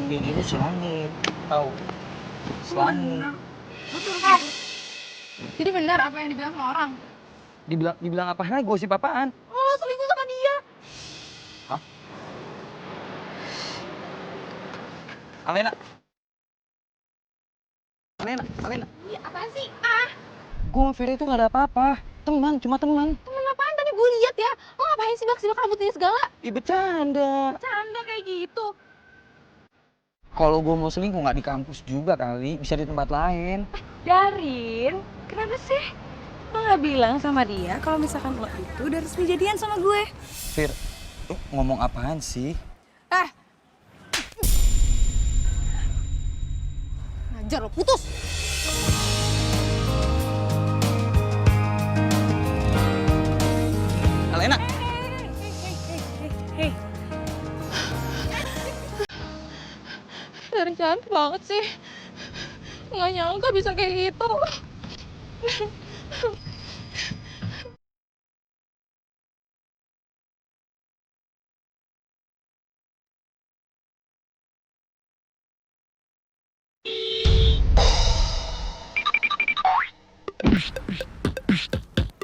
Kayak gini selangit. Tahu? Selangit. Jadi benar apa yang dibilang sama orang? Dibilang apa lagi? Gosip apaan? Oh, selingkuh sama dia. Hah? Alena. Alena. Iya, apaan sih? Ah, Gue sama Vera itu gak ada apa-apa. Teman, cuma teman. temen apaan tadi gue lihat ya? Lo ngapain sih bak rambutnya segala? Ih, bercanda. Canda kayak gitu. Kalau gue mau selingkuh nggak di kampus juga kali, bisa di tempat lain. Darin, kenapa sih? Lo gak bilang sama dia kalau misalkan lo itu udah resmi jadian sama gue? Fir, lu ngomong apaan sih? Eh! Ngajar lo, putus! Alena. Hei. Darin jahat banget sih. Nggak nyangka bisa kayak gitu.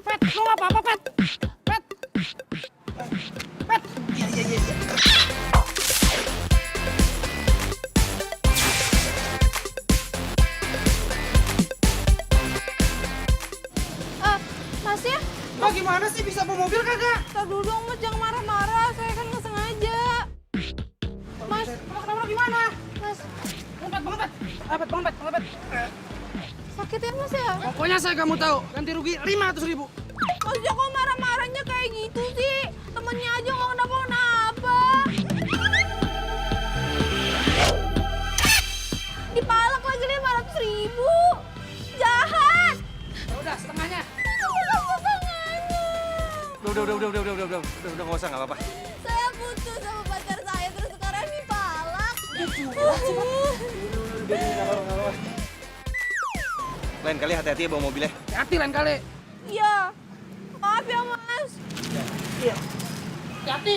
Pet, lo nggak apa-apa, Pet? Pet! Pet! Masnya? Lo gimana sih bisa bawa mobil kagak? Tar dulu dong, Mas. Jangan marah-marah. Saya kan nggak sengaja. Mas, Kenapa gimana? Mas. Ngepet. Sakit ya, Mas ya? Pokoknya saya kamu tahu, ganti rugi 500.000. Masnya kok marah-marahnya kayak gitu sih? Temennya aja nggak kenapa-kenapa. Dipalak lagi 500.000. Jahat. Ya udah setengahnya. Udah, nggak usah, nggak apa-apa. Saya putus sama pacar saya, terus sekarang dipalak. Lain kali hati-hati ya bawa mobilnya. Hati lain kali. Iya. Maaf ya, Mas. Iya. Hati.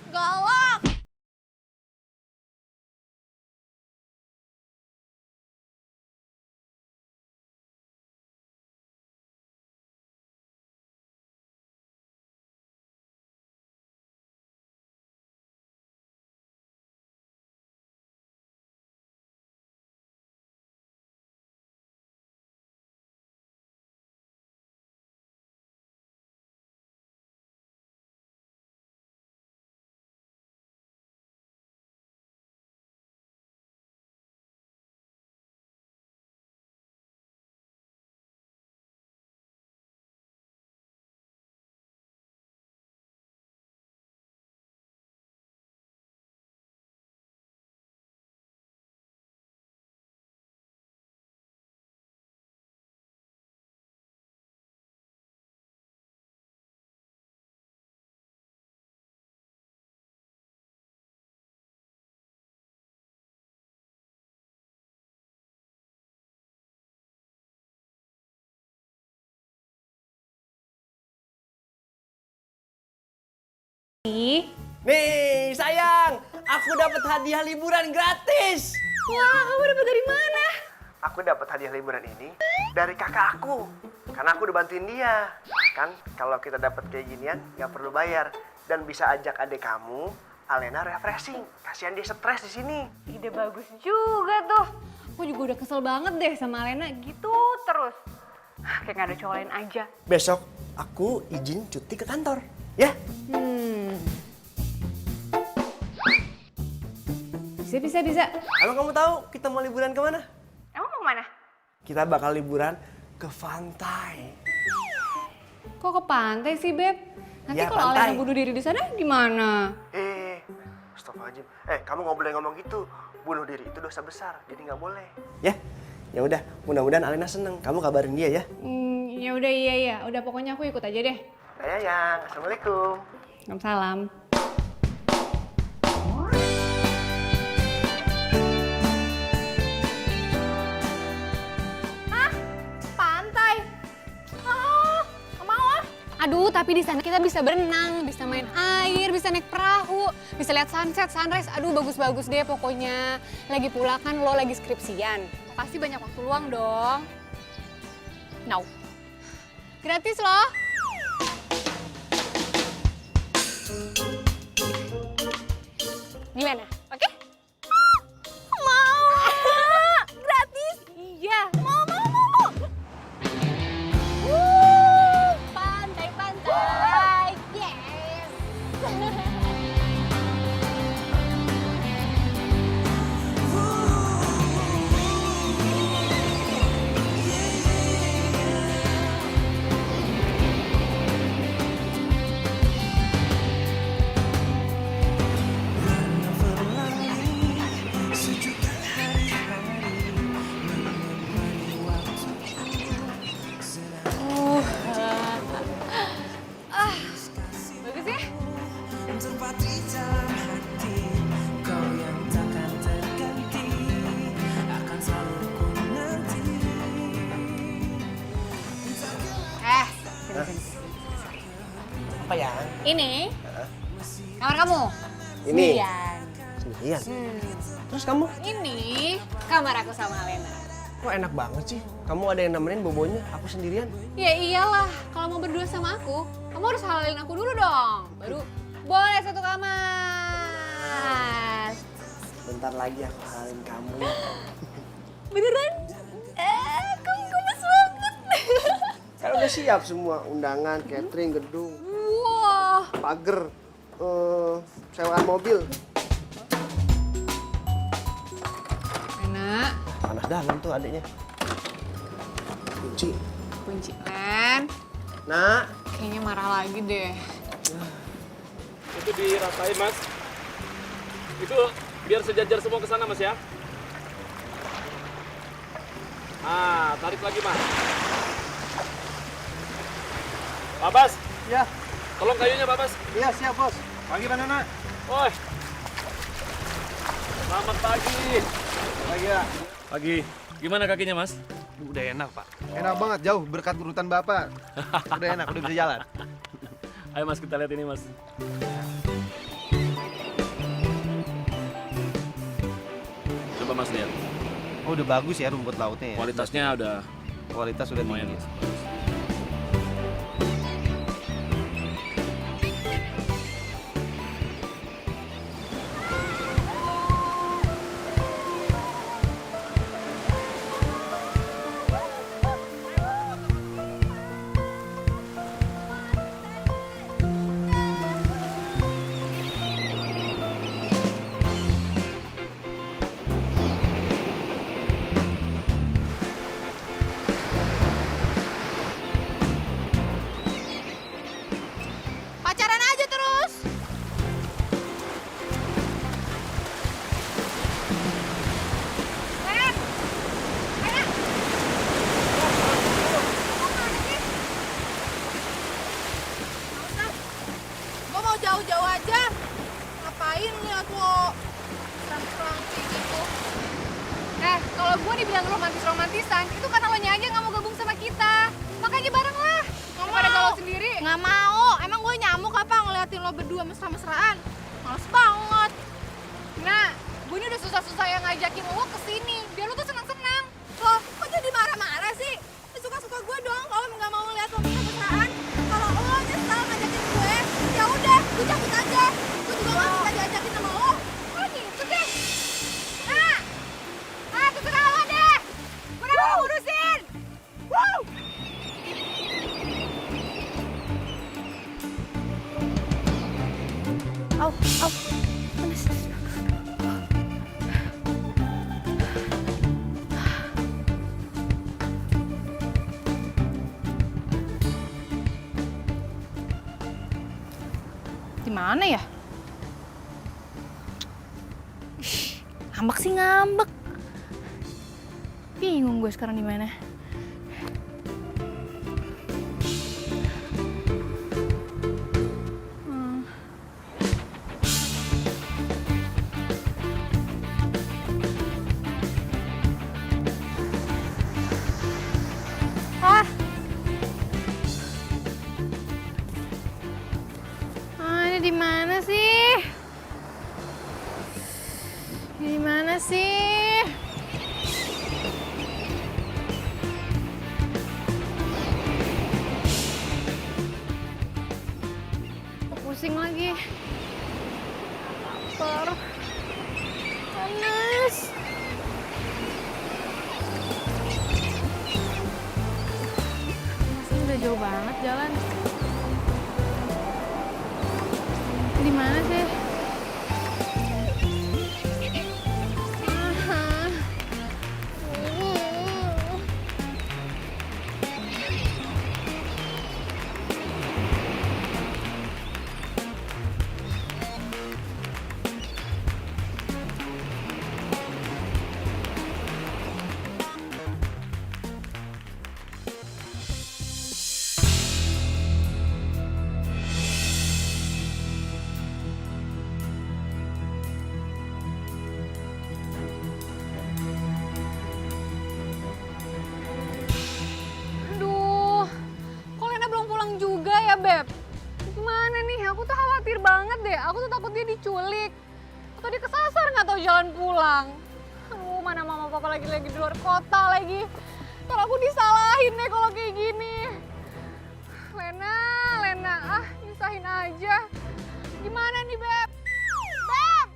Galak. Nih sayang, aku dapat hadiah liburan gratis. Wah, kamu dapat dari mana? Aku dapat hadiah liburan ini dari kakak aku, karena aku udah bantuin dia. Kan kalau kita dapat kayak ginian nggak perlu bayar dan bisa ajak adik kamu, Alena refreshing. Kasihan dia stres di sini. Ide bagus juga tuh. Aku juga udah kesel banget deh sama Lena gitu terus. Kayak gak ada cowok lain aja. Besok aku izin cuti ke kantor, ya? Bisa. Emang kamu tahu kita mau liburan kemana? Emang mau kemana? Kita bakal liburan ke pantai. Kok ke pantai sih, Beb? Nanti Ya, kalau pantai. Alena bunuh diri di sana gimana? Astagfirullahaladzim. Kamu nggak boleh ngomong gitu. Bunuh diri itu dosa besar, jadi nggak boleh. Ya udah. Mudah-mudahan Alena seneng. Kamu kabarin dia ya. Ya udah iya. Udah pokoknya aku ikut aja deh. Sayang, assalamualaikum. Salam. Pantai. Nggak mau ah. Aduh, tapi di sana kita bisa berenang, bisa main air, bisa naik perahu, bisa lihat sunset, sunrise. Aduh, bagus-bagus deh pokoknya. Lagi pula kan lo lagi skripsian. Pasti banyak waktu luang dong. No. Gratis loh. Gimana? Oke? Mau! Gratis? Iya. Mau. Pantai-pantai. Yes. Bagus ya? Apa ya? Ini kamar kamu. Ini. Sendirian. Sendirian. Terus kamu? Ini kamar aku sama Alena. Kok enak banget sih? Kamu ada yang nemenin bobonya, aku sendirian. Ya iyalah, kalau mau berdua sama aku, kamu harus halalin aku dulu dong. Baru boleh satu kamar. Bentar lagi aku halalin kamu. Beneran? Kamu gemes banget. Kan udah siap semua, undangan, catering, gedung, Wah, pagar, sewaan mobil. Alena, Panas dalam tuh adiknya. Kunci. kunci Len. Nak, Kayaknya marah lagi deh. Itu diratain, Mas. Itu biar sejajar semua ke sana, Mas ya. Ah, tarik lagi, Mas. Pak Bas. ya, Tolong kayunya, Pak Bas. iya siap bos. Pagi mana nak? Oi. Selamat pagi. Pagi ya. Pagi. Gimana kakinya, Mas? Udah enak, Pak. Enak banget, jauh berkat urutan Bapak. Udah enak, udah bisa jalan. Ayo, Mas, kita lihat ini, Mas. Coba Mas lihat. Oh, udah bagus ya rumput lautnya ya. Kualitasnya udah Kualitas udah lumayan. tinggi. Pacaran aja terus. Len, Len. Gue mau jauh-jauh aja. Ngapain lihat lo serang-serang kayak gitu? Kalau gue dibilang romantis-romantisan, itu karena lo aja nggak mau gabung sama kita. Makanya bareng lah. Daripada galau sendiri. Nggak mau. Emang gue nyamuk apa ngeliatin lo berdua mesra-mesraan? Males banget. Nah, gue ini udah susah-susah yang ngajakin lo kesini. Biar lo tuh senang-senang. Loh, kok jadi marah-marah sih? Ya suka-suka gue dong kalau nggak mau lihat lo mesra-mesraan. Kalau lo nyesel ngajakin gue, ya udah, gue cabut aja. Gue juga nggak bisa diajakin sama lo. Oh gitu deh. Terserah lo deh. Gue udah mau urusin. Au, panas. Di mana ya? Ngambek sih ngambek. Bingung gue sekarang di mana. di mana sih? Di mana sih? Pusing lagi. Parah. Panas. Masih udah jauh banget jalan. Di mana sih? Aduh, kok Lena belum pulang juga ya, Beb? Gimana nih? Aku tuh khawatir banget deh. Aku tuh takut dia diculik. Atau dia kesasar nggak tahu jalan pulang. Aduh, mana mama papa lagi di luar kota lagi. Ntar aku disalahin deh kalau kayak gini. Lena, nyusahin aja. Gimana nih, Beb? Beb!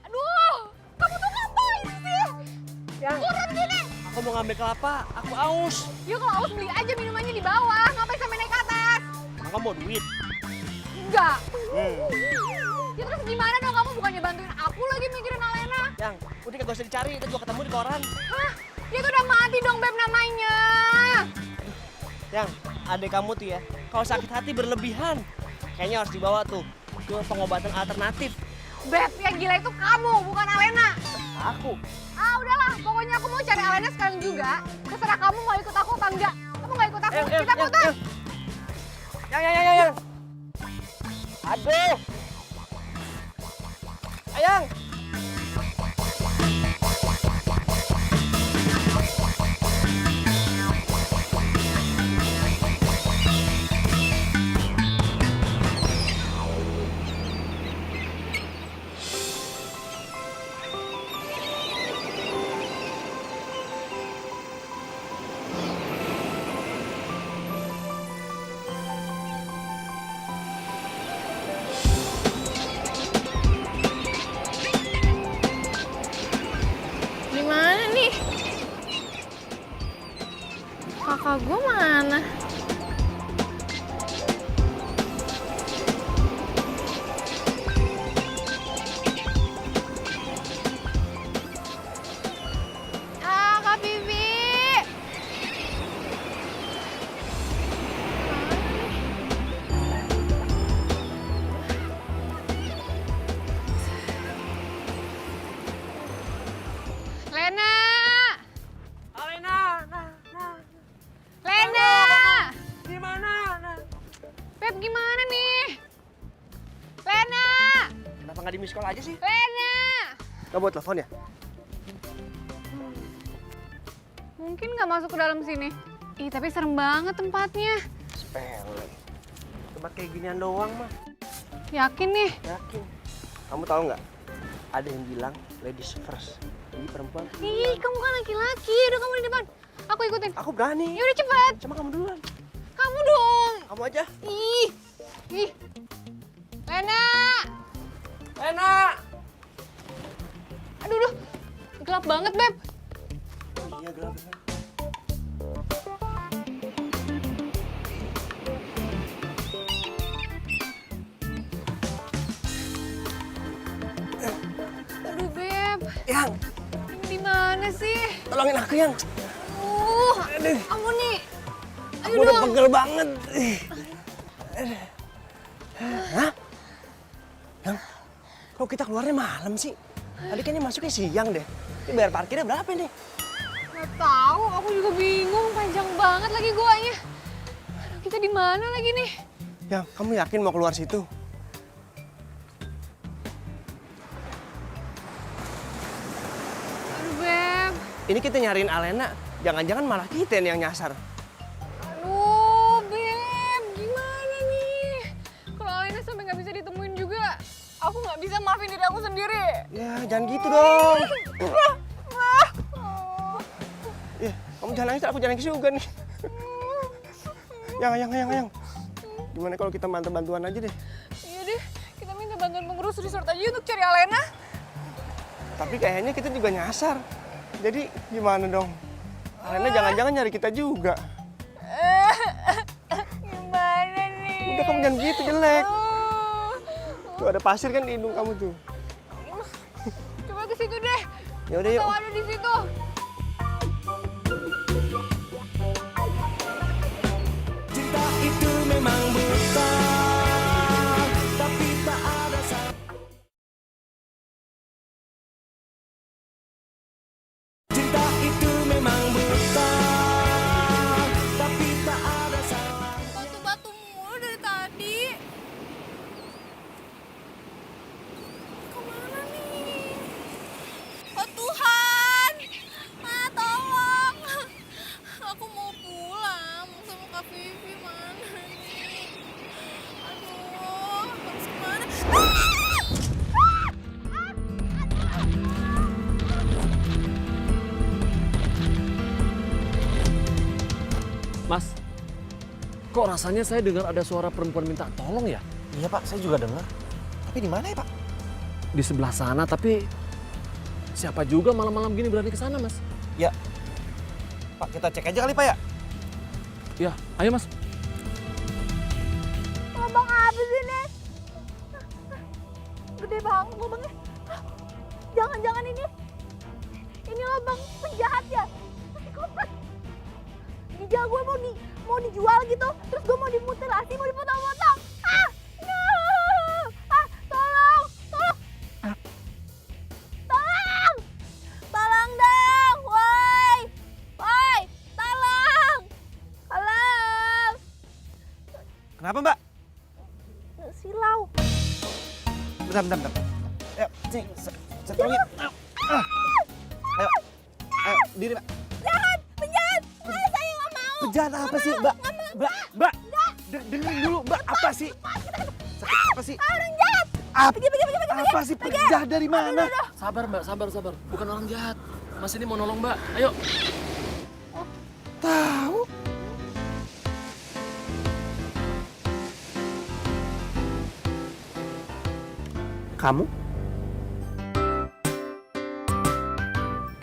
Aduh, kamu tuh ngapain sih? Turun gini! Aku mau ngambil kelapa, aku aus. Yuk kalau haus beli aja minumannya di bawah, ngapain sampai naik ke atas? Aku mau duit. Enggak. Ya terus gimana dong, kamu bukannya bantuin aku lagi mikirin Alena? Yang, udah gak usah dicari, itu juga ketemu di koran. Hah? Dia tuh udah mati dong, Beb, namanya. Yang, adek kamu tuh ya, kalau sakit hati berlebihan. Kayaknya harus dibawa tuh ke pengobatan alternatif. Beb, yang gila itu kamu, bukan Alena. Aku. Ah udahlah, pokoknya aku mau cari Alena sekarang juga. Terserah kamu mau ikut aku apa enggak. Kamu nggak ikut aku, kita putus. Yang. Aduh. Ayang. Di mana nih? Kakak gue mana? Ah, Kak Bibi. Lena! Alena. Lena! Gimana? Beb, gimana nih? Lena! Kenapa nggak di miss call aja sih? Lena! Nggak buat telepon ya? Mungkin nggak masuk ke dalam sini. Ih, tapi serem banget tempatnya. Sepele. Tempat kayak ginian doang mah. Yakin nih? Yakin. Kamu tahu nggak? Ada yang bilang ladies first. Jadi perempuan. Ih, kamu kan laki-laki. Udah kamu di depan. Aku ikutin. Aku berani. Ya udah cepet. Cuma kamu duluan. Kamu dong. Kamu aja. Ih. Lena. Lena. Aduh. Gelap banget, Beb. Oh iya gelap. Aduh, Beb. Yang, Di mana sih? tolongin aku yang. Kamu nih. Ayo Aku udah dong. pegel banget. Hah? Yang, kok kita keluarnya malam sih? Tadi kayaknya masuknya siang deh. Ini bayar parkirnya berapa nih? Nggak tahu, aku juga bingung. Panjang banget lagi guanya. Aduh, kita di mana lagi nih? Yang, kamu yakin mau keluar situ? Aduh, Beb. Ini kita nyariin Alena, jangan-jangan malah kita yang nyasar. Aduh, Beb. Gimana nih? Kalau Alena sampai nggak bisa ditemuin Aku nggak bisa maafin diri aku sendiri. Ya, jangan gitu dong. Ya, kamu jangan nangis, aku jangan nangis juga nih. Yang. Gimana kalau kita minta bantuan aja deh? Iya deh, kita minta bantuan pengurus resort aja untuk cari Alena. Tapi kayaknya kita juga nyasar. Jadi gimana dong? Alena jangan-jangan nyari kita juga. Gimana nih? Udah kamu jangan gitu, jelek. Tuh ada pasir kan di hidung kamu tuh. Coba ke situ deh. Ya udah yuk. Tahu ada di situ. Cinta itu memang buta, tapi tak ada Cinta itu memang buta, tapi tak ada salah. Batu-batu mulu dari tadi. Kemana nih? Oh Tuhan, tolong. Aku mau pulang sama Kak Vivi, mana nih? Aduh, harus kemana? Mas, kok rasanya saya dengar ada suara perempuan minta tolong ya? Iya Pak, saya juga dengar. Tapi di mana ya Pak? Di sebelah sana, tapi siapa juga malam-malam gini berani ke sana, Mas? Ya, Pak kita cek aja kali Pak ya. Ya, ayo Mas. Lubang apa sih ini? Gede banget lubangnya. Jangan-jangan ini lubang penjahat ya? Psikopat. Ginjal gue mau dijual gitu, terus gue mau dimutilasi, mau dipotong-potong. No! Tolong! Tolong dong, woi! Tolong! Kenapa Mbak? Silau. Bentar. Ayo, sini, saya tolongin. Ayo, diri Mbak. Penjahat! Saya nggak mau. Penjahat apa sih Mbak? Mbak, dengerin dulu Mbak, apa sih? Sakit apa sih? Orang jahat. Pergi. Apa sih penjahat dari mana? Sabar Mbak, sabar. Bukan orang jahat. Mas ini mau nolong Mbak. Ayo. Tahu? Kamu?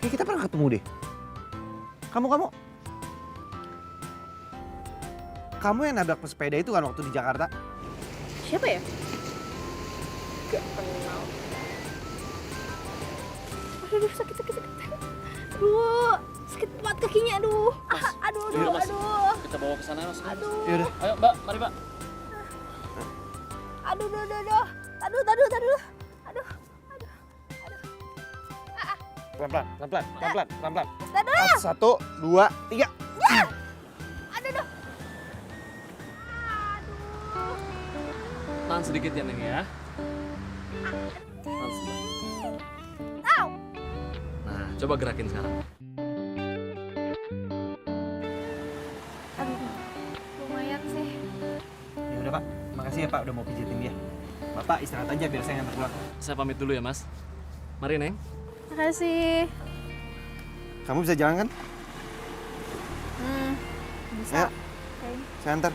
Kayak kita pernah ketemu deh. Kamu yang nabrak pesepeda itu kan waktu di Jakarta? Siapa ya? Gak kenal. Aduh, sakit. Aduh, sakit banget kakinya, aduh. Yaudah, Mas. Aduh. Kita bawa ke sana, Mas. Aduh. Yaudah. Ayo Mbak, mari Mbak. Aduh. Aduh. Pelan-pelan. Dadah. 1, 2, 3. Aduh. Tahan sedikit ya, Neng ya. Tahan sedikit. Au. Nah, coba gerakin sekarang. Aduh, lumayan sih. Ya udah Pak, makasih ya Pak udah mau pijitin dia. Bapak istirahat aja biar saya nganter pulang. Saya pamit dulu ya, Mas. Mari, Neng. Makasih. Kamu bisa jalan kan? Bisa. Ya, saya antar.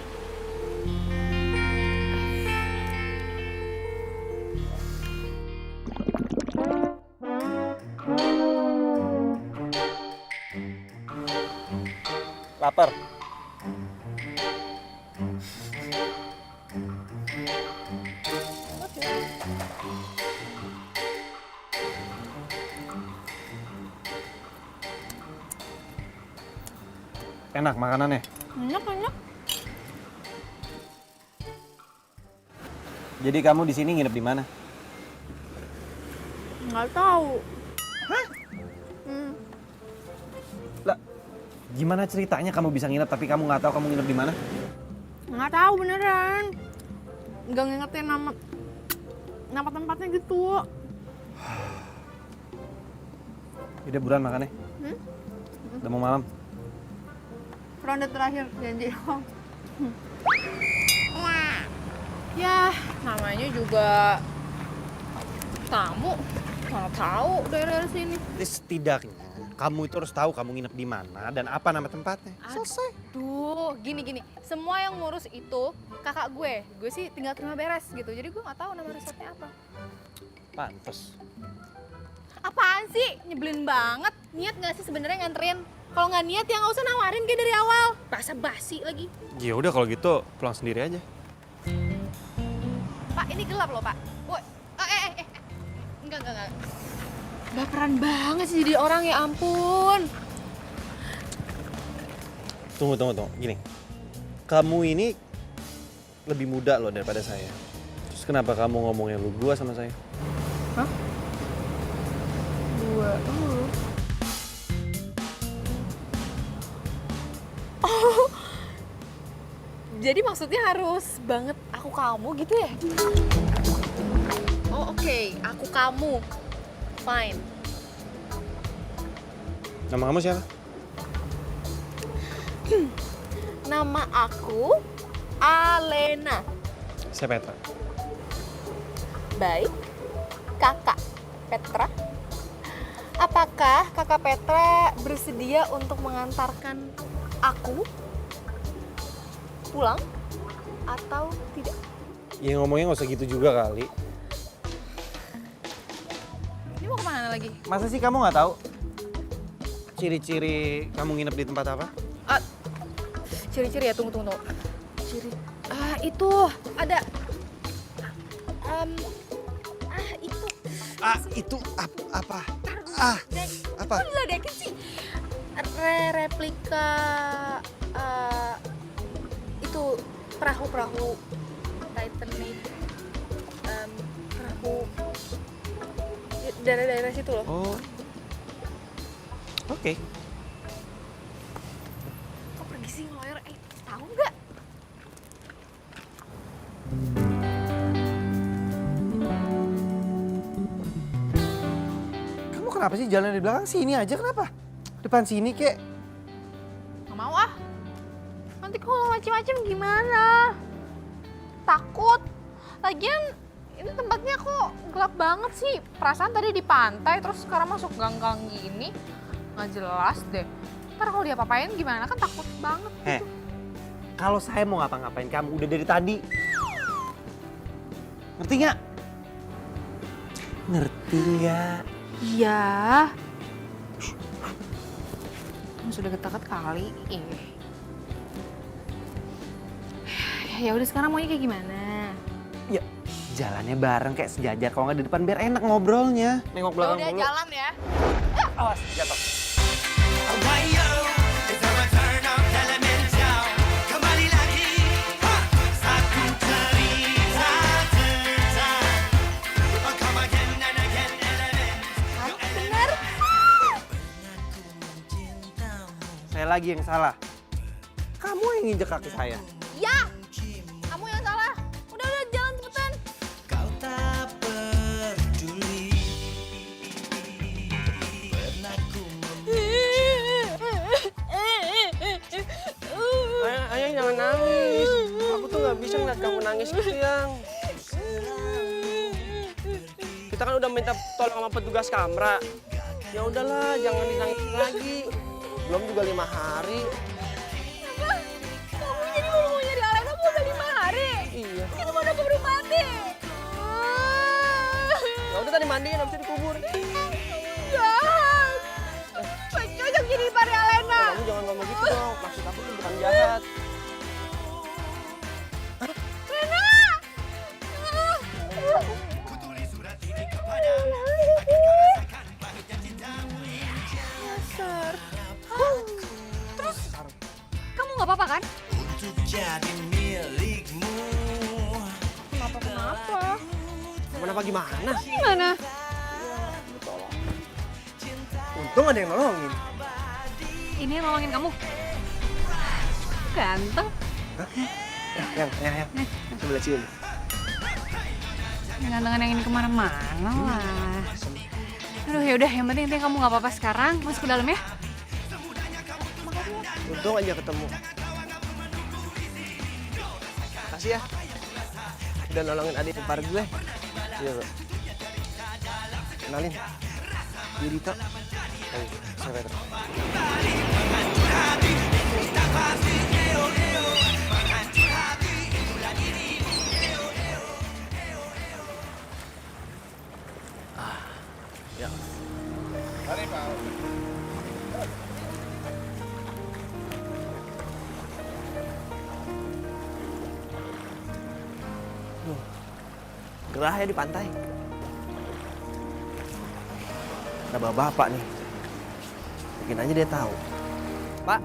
Lapar. Enak makanannya. Enak. Jadi kamu di sini nginep di mana? Nggak tahu. Lah, gimana ceritanya kamu bisa nginep tapi kamu nggak tahu kamu nginep di mana? Nggak tahu beneran. Nggak ngingetin nama tempatnya gitu. Udah buruan makannya. Udah mau malam. Ronde terakhir janji dong. Ya, namanya juga Kamu mana tahu daerah sini? Setidaknya kamu itu harus tahu kamu nginep di mana dan apa nama tempatnya. Selesai. Aduh, gini. Semua yang ngurus itu kakak gue. Gue sih tinggal terima beres gitu. Jadi gue nggak tahu nama resortnya apa. Pantes. Apaan sih? Nyebelin banget. Niat nggak sih sebenarnya nganterin? Kalau nggak niat ya nggak usah nawarin kayak dari awal. Basa-basi lagi. Ya udah kalau gitu pulang sendiri aja. Pak, ini gelap loh, Pak. Woi, enggak. Baperan banget sih jadi orang, ya ampun. Tunggu. Gini, kamu ini lebih muda loh daripada saya. Terus kenapa kamu ngomongnya lu gua sama saya? Hah? Gua, Oh, jadi maksudnya harus banget aku kamu gitu ya? Oh oke, aku kamu. Fine. Nama kamu siapa? Nama aku Alena. Saya Petra. Baik, kakak Petra. Apakah kakak Petra bersedia untuk mengantarkan aku pulang atau tidak? Ya ngomongnya nggak usah gitu juga kali. Ini mau kemana lagi? Masa sih kamu nggak tahu ciri-ciri kamu nginep di tempat apa? Ciri-ciri ya, tunggu. Ciri, itu ada, itu. Itu apa? Apa? Kok diledekin sih? Replika, itu perahu Titanic, perahu daerah-daerah situ loh. Oh, oke. Kok pergi sih ngeloyor? Tahu nggak? Kamu kenapa sih jalan di belakang sini aja? Kenapa? Depan sini kek. Nggak mau ah. Nanti kalau macem-macem gimana? Takut. Lagian ini tempatnya kok gelap banget sih. Perasaan tadi di pantai terus sekarang masuk gang-gang gini. Nggak jelas deh. Ntar kalau dia apa-apain gimana, kan takut banget gitu. Kalau saya mau ngapa-ngapain kamu udah dari tadi. Ngerti nggak? Ngerti nggak? Iya. Kamu sudah ketakat kali. Ya udah, sekarang maunya kayak gimana? Ya, jalannya bareng kayak sejajar. Kalau nggak di depan biar enak ngobrolnya. Nengok belakang Udah dulu. jalan ya. Awas, jatuh. Bener. Saya lagi yang salah. Kamu yang nginjek kaki saya. Ya, kamu yang salah. Udah jalan cepetan. Kau tak peduli. Pernah ku Ayang jangan nangis. Aku tuh nggak bisa ngeliat kamu nangis gitu, Yang. Kita kan udah minta tolong sama petugas kamera. Ya udahlah, jangan dinangis lagi. Belum juga 5 hari. Kamu jadi mau nyari Alena mau udah 5 hari? Iya. Kita mau udah keburu mati. Ya udah tadi mandiin, habis itu dikubur. Jahat. Cocok jadi pari Alena. Kamu jangan ngomong gitu dong. Maksud aku tuh bukan jahat. Lena. Dasar. Terus kamu nggak apa-apa kan? untuk jadi milikmu. Kenapa? Kenapa gimana? Gimana? Untung ada yang nolongin. Ini yang nolongin kamu. Ganteng. Yang. Sebelah sini. Gantengan yang ini kemana-mana lah. Aduh yaudah, yang penting kamu nggak apa-apa sekarang. Masuk ke dalam ya. Untung aja ketemu. Makasih ya. Udah nolongin adik ipar gue. Iya, Bro. Kenalin, dia Dito. Saya Petra. Ya. Gerah ya di pantai. Ada bapak nih. Mungkin aja dia tahu. Pak,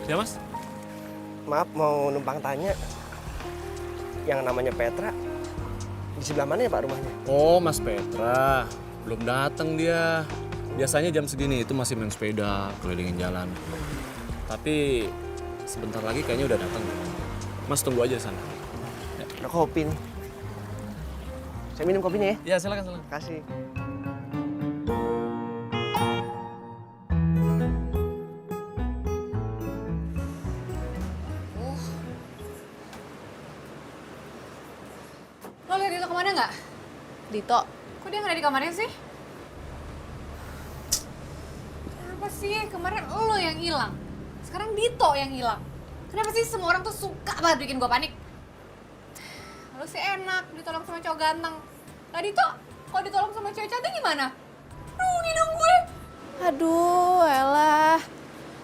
Ya mas? maaf mau numpang tanya. Yang namanya Petra, di sebelah mana ya Pak rumahnya? Oh Mas Petra, belum datang dia. Biasanya jam segini itu masih main sepeda, kelilingin jalan. Tapi sebentar lagi kayaknya udah datang. Mas tunggu aja sana. Ada kopi nih. Saya minum kopinya ya. Ya silakan silakan. Kasih. Lo lihat Dito kemana nggak? Dito, Kok dia nggak ada di kamarnya sih? Kenapa sih? Kemarin lo yang hilang. Sekarang Dito yang hilang. Kenapa sih semua orang tuh suka banget bikin gue panik? Lo sih enak ditolong sama cowok ganteng. Lah Dito, kalau ditolong sama cewek cantik gimana? Rugi dong gue. aduh, elah.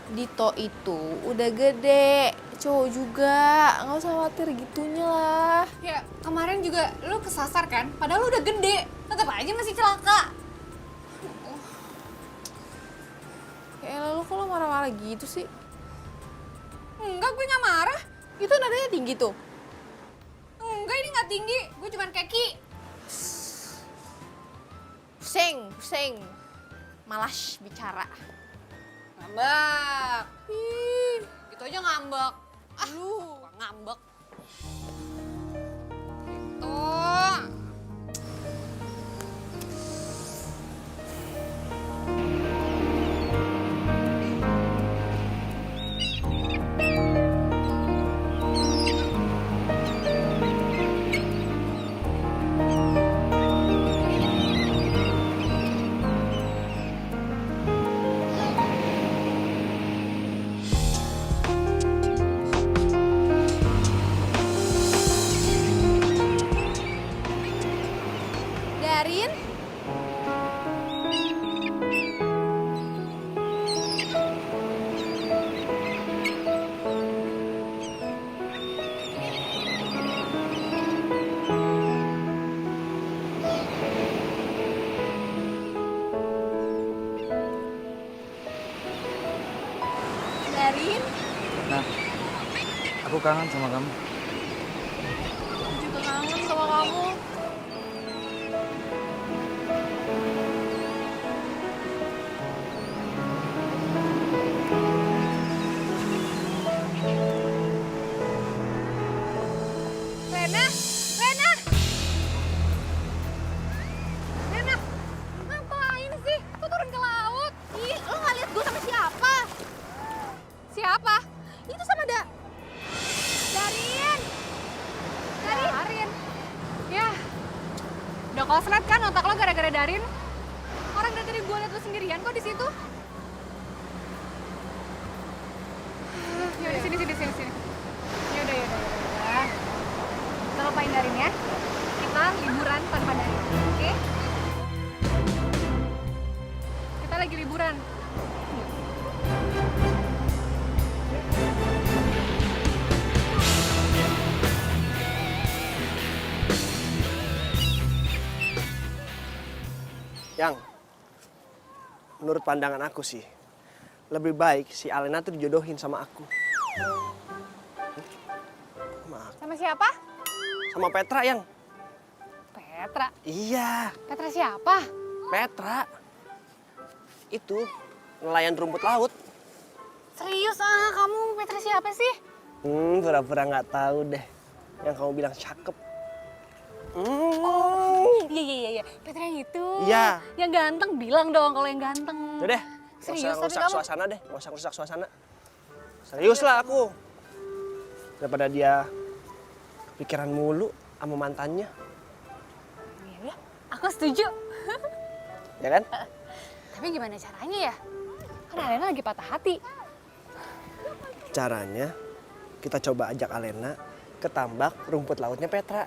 Dito itu udah gede, cowok juga, nggak usah khawatir gitunya lah. Ya kemarin juga lo kesasar kan? Padahal lo udah gede, tetap aja masih celaka. Ya elah, lu kok lo marah-marah gitu sih? Enggak, gue nggak marah. Itu nadanya tinggi tuh. Enggak, ini nggak tinggi. Gue cuman keki. Pusing. Malas bicara. Ngambek. Ih, gitu aja ngambek. Lu ngambek. Gitu. Darin? Darin? Nah, aku kangen sama kamu. Aku juga kangen sama kamu. Rena, Rena, Rena, ngapain sih? Kok turun ke laut? Ih, lo nggak lihat gue sama siapa? Siapa? Itu sama Darin. Darin. Ya, udah koslet kan otak lo gara-gara Darin? Orang dari tadi gue liat lo sendirian kok di situ. Yaudah, sini. Yaudah. Kita lupain Darin ya. Kita liburan tanpa Darin, oke? Kita lagi liburan. Yang, menurut pandangan aku sih, lebih baik si Alena tuh dijodohin sama aku. Sama siapa? Sama Petra, Yang. Petra. Iya, Petra siapa? Petra. Itu, nelayan rumput laut. Serius kamu Petra siapa sih? Pura-pura nggak tahu deh. Yang kamu bilang cakep. Iya. Petra yang itu. Iya. Yang ganteng bilang dong kalau yang ganteng. Udah deh, Serius, nggak tapi usah kamu- suasana deh, nggak usah rusak suasana. Serius lah aku. Daripada dia pikiran mulu sama mantannya. Aku setuju. Ya kan? Tapi gimana caranya ya? Kan Alena lagi patah hati. Caranya kita coba ajak Alena ke tambak rumput lautnya Petra.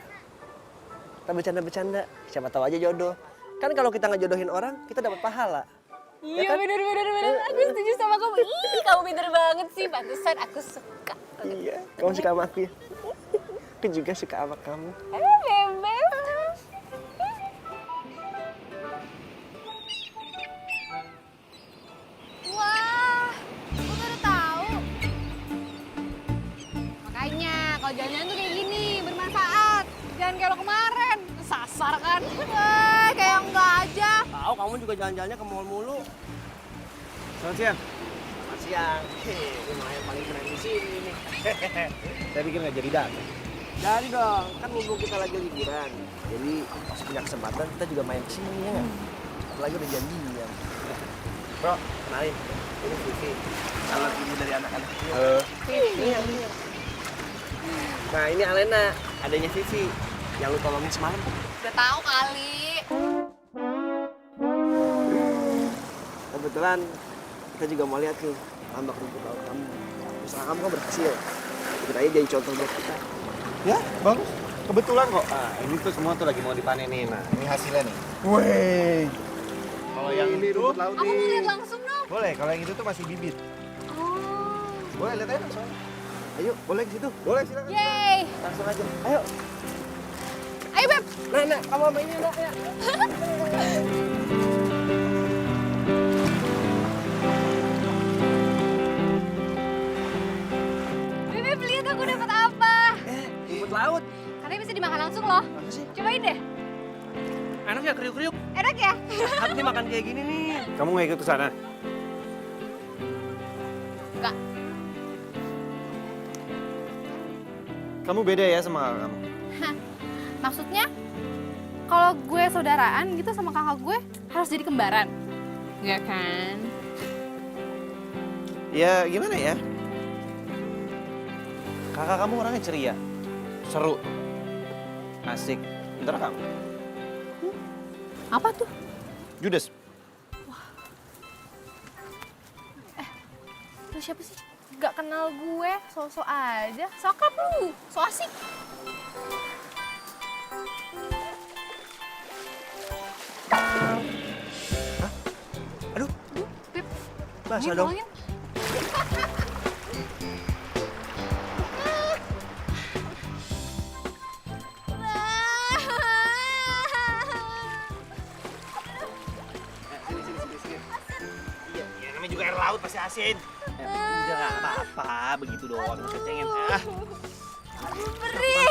Kita bercanda-bercanda, siapa tahu aja jodoh. Kan kalau kita ngejodohin orang, kita dapat pahala. Iya kan? bener. Aku setuju sama kamu. Ih, kamu pinter banget sih. Pantesan aku suka. Iya, kamu suka sama aku ya? Aku juga suka sama kamu. Bebek. Wah, aku baru tahu. Makanya kalau jalan-jalan tuh kayak gini, bermanfaat. Jangan kayak lo kemarin, sasar kan? Kayak enggak aja. Tahu kamu juga jalan-jalannya ke mall mulu. Selamat siang. Selamat siang. Lumayan paling keren di sini nih. Saya pikir nggak jadi datang. Jadi dong, kan mumpung kita lagi liburan. Jadi pas punya kesempatan kita juga main ke sini ya nggak? Apalagi udah janjian. Bro, kenalin. Ini Vivi. Calon ibu dari anak-anak. Halo. Iya. Nah ini Alena, adanya Vivi. Yang lu tolongin semalam. Udah tahu kali. Kebetulan kita juga mau lihat nih tambak rumput laut kamu. Usaha kamu kan berhasil. Kita aja jadi contoh buat kita. Ya, bagus. Kebetulan kok. Ah, ini tuh semua tuh lagi mau dipanenin. Nah, ini hasilnya nih. Wih. Kalau yang ini rumput laut Aku mau lihat langsung dong. boleh. Kalau yang itu tuh masih bibit. Oh. Boleh lihat aja langsung. Ayo, boleh ke situ. Boleh silakan. Yeay. Langsung aja. Ayo. Ayo Beb. Nah, kamu sama ini nak ya. Beb, lihat aku dapat apa. Rumput laut. Katanya bisa dimakan langsung loh. Apa sih? Cobain deh. Enak ya kriuk-kriuk. Enak ya? Sehat nih makan kayak gini nih. Kamu nggak ikut ke sana? Enggak. Kamu beda ya sama kakak kamu. Maksudnya kalau gue saudaraan gitu sama kakak gue harus jadi kembaran. Enggak kan? Ya gimana ya? Kakak kamu orangnya ceria, seru, asik. Bentar kamu. Apa tuh? Judes. Lu siapa sih? Gak kenal gue, so-so aja. Sokap lu, so asik. Aduh, Beb. basah Ini dong. tolongin. Iya, namanya juga air laut pasti asin. Udah nggak apa-apa, begitu doang. Kecengin.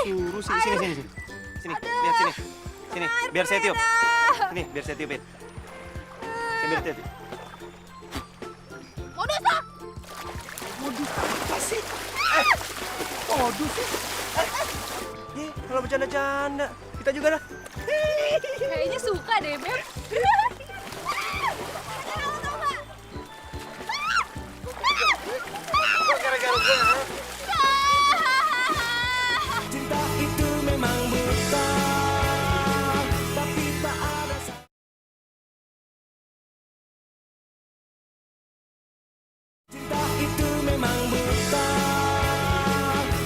Suruh sini. Sini, lihat sini. Sini, biar saya tiup. Sini, biar saya tiupin. Saya biar tiup. Modus ah! Modus apa sih? Modus sih? Kalau bercanda-canda, kita juga dah. Kayaknya suka deh Beb. Gara-gara gue. Cinta itu memang buta, tapi tak ada. Cinta itu memang buta,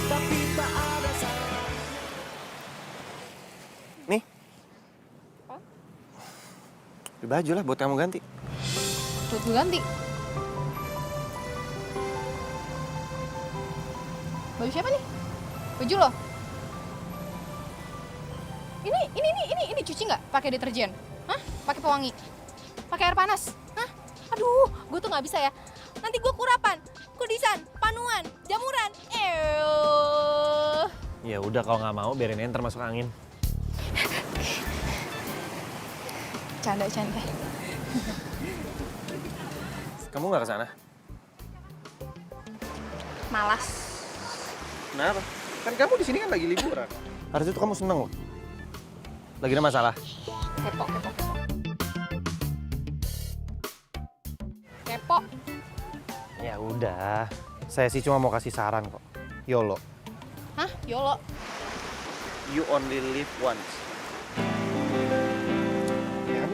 tapi tak ada. Nih. Beli baju lah buat kamu ganti. Buat gue ganti. Baju siapa nih? Baju lo? Ini cuci nggak? Pakai deterjen? Hah? Pakai pewangi? Pakai air panas? Hah? Aduh, gue tuh nggak bisa ya. Nanti gue kurapan, kudisan, panuan, jamuran. Ya udah kalau nggak mau biarin enter masuk angin. Canda. Kamu nggak ke sana? Malas. Kenapa? Kan kamu di sini kan lagi liburan. Harusnya tuh kamu seneng loh. Lagi ada masalah. Kepo. Ya udah, saya sih cuma mau kasih saran kok. YOLO. Hah? YOLO? You only live once.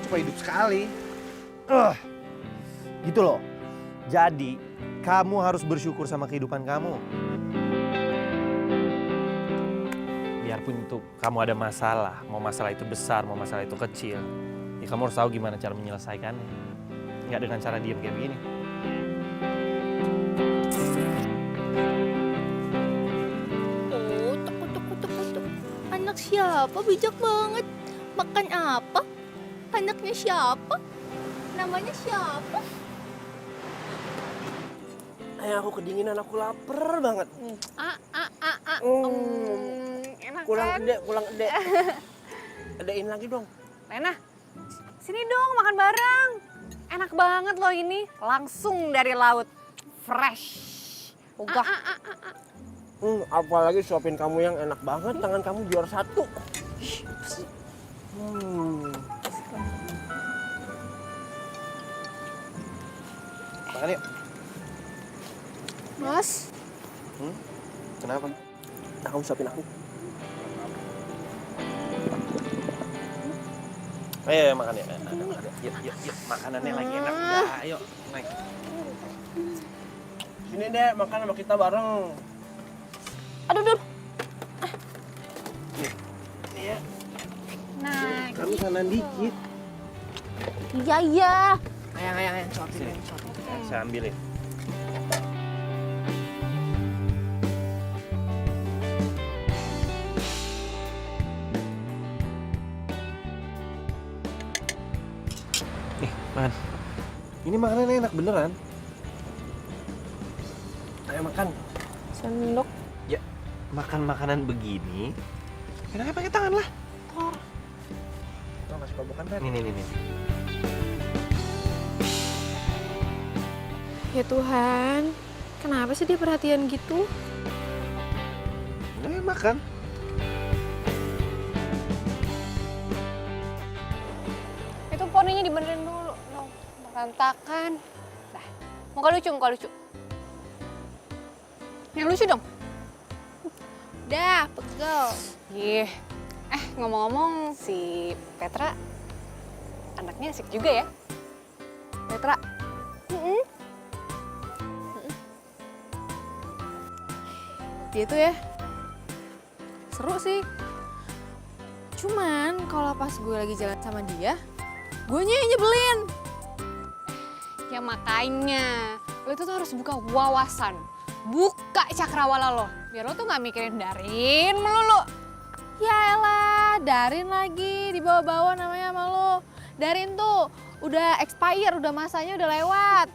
cuma hidup sekali. Gitu loh. Jadi, kamu harus bersyukur sama kehidupan kamu. Biarpun itu kamu ada masalah, mau masalah itu besar, mau masalah itu kecil, ya kamu harus tahu gimana cara menyelesaikannya. Nggak dengan cara diam kayak begini. Oh, tuk. Anak siapa? Bijak banget. Makan apa? Anaknya siapa? Namanya siapa? Aku kedinginan, aku lapar banget. Enak Kurang kan? gede. Adein lagi dong. Lena, sini dong makan bareng. Enak banget loh ini, langsung dari laut. Fresh. Ogah. Apalagi suapin kamu yang enak banget, tangan kamu juara 1. Makan yuk. Mas, Kenapa? Kamu suapin aku. Ayo makan ya. Yuk. Makanannya lagi enak. Udah, ayo. Naik. Sini deh, makan sama kita bareng. aduh. Nah, Kamu sana dikit. Iya. ayang, suapin. Saya ambilin. Nih, makan. Ini makanannya enak beneran. Ayo makan. Sendok. Ya, makan makanan begini, enaknya pakai tangan lah. Lo nggak suka bukan, Ren? Nih. Ya Tuhan, kenapa sih dia perhatian gitu? Udah makan. Itu poninya dibenerin dulu. No, berantakan. Dah, muka lucu. Yang lucu dong. Dah, pegel. Ih, ngomong-ngomong si Petra anaknya asik juga ya. Petra. Dia tuh ya, seru sih. Cuman kalau pas gue lagi jalan sama dia, guenya yang nyebelin. Ya makanya, lo itu tuh harus buka wawasan. Buka cakrawala lo. Biar lo tuh gak mikirin Darin melulu. Ya elah, Darin lagi dibawa-bawa namanya sama lo. Darin tuh udah expired, udah masanya udah lewat.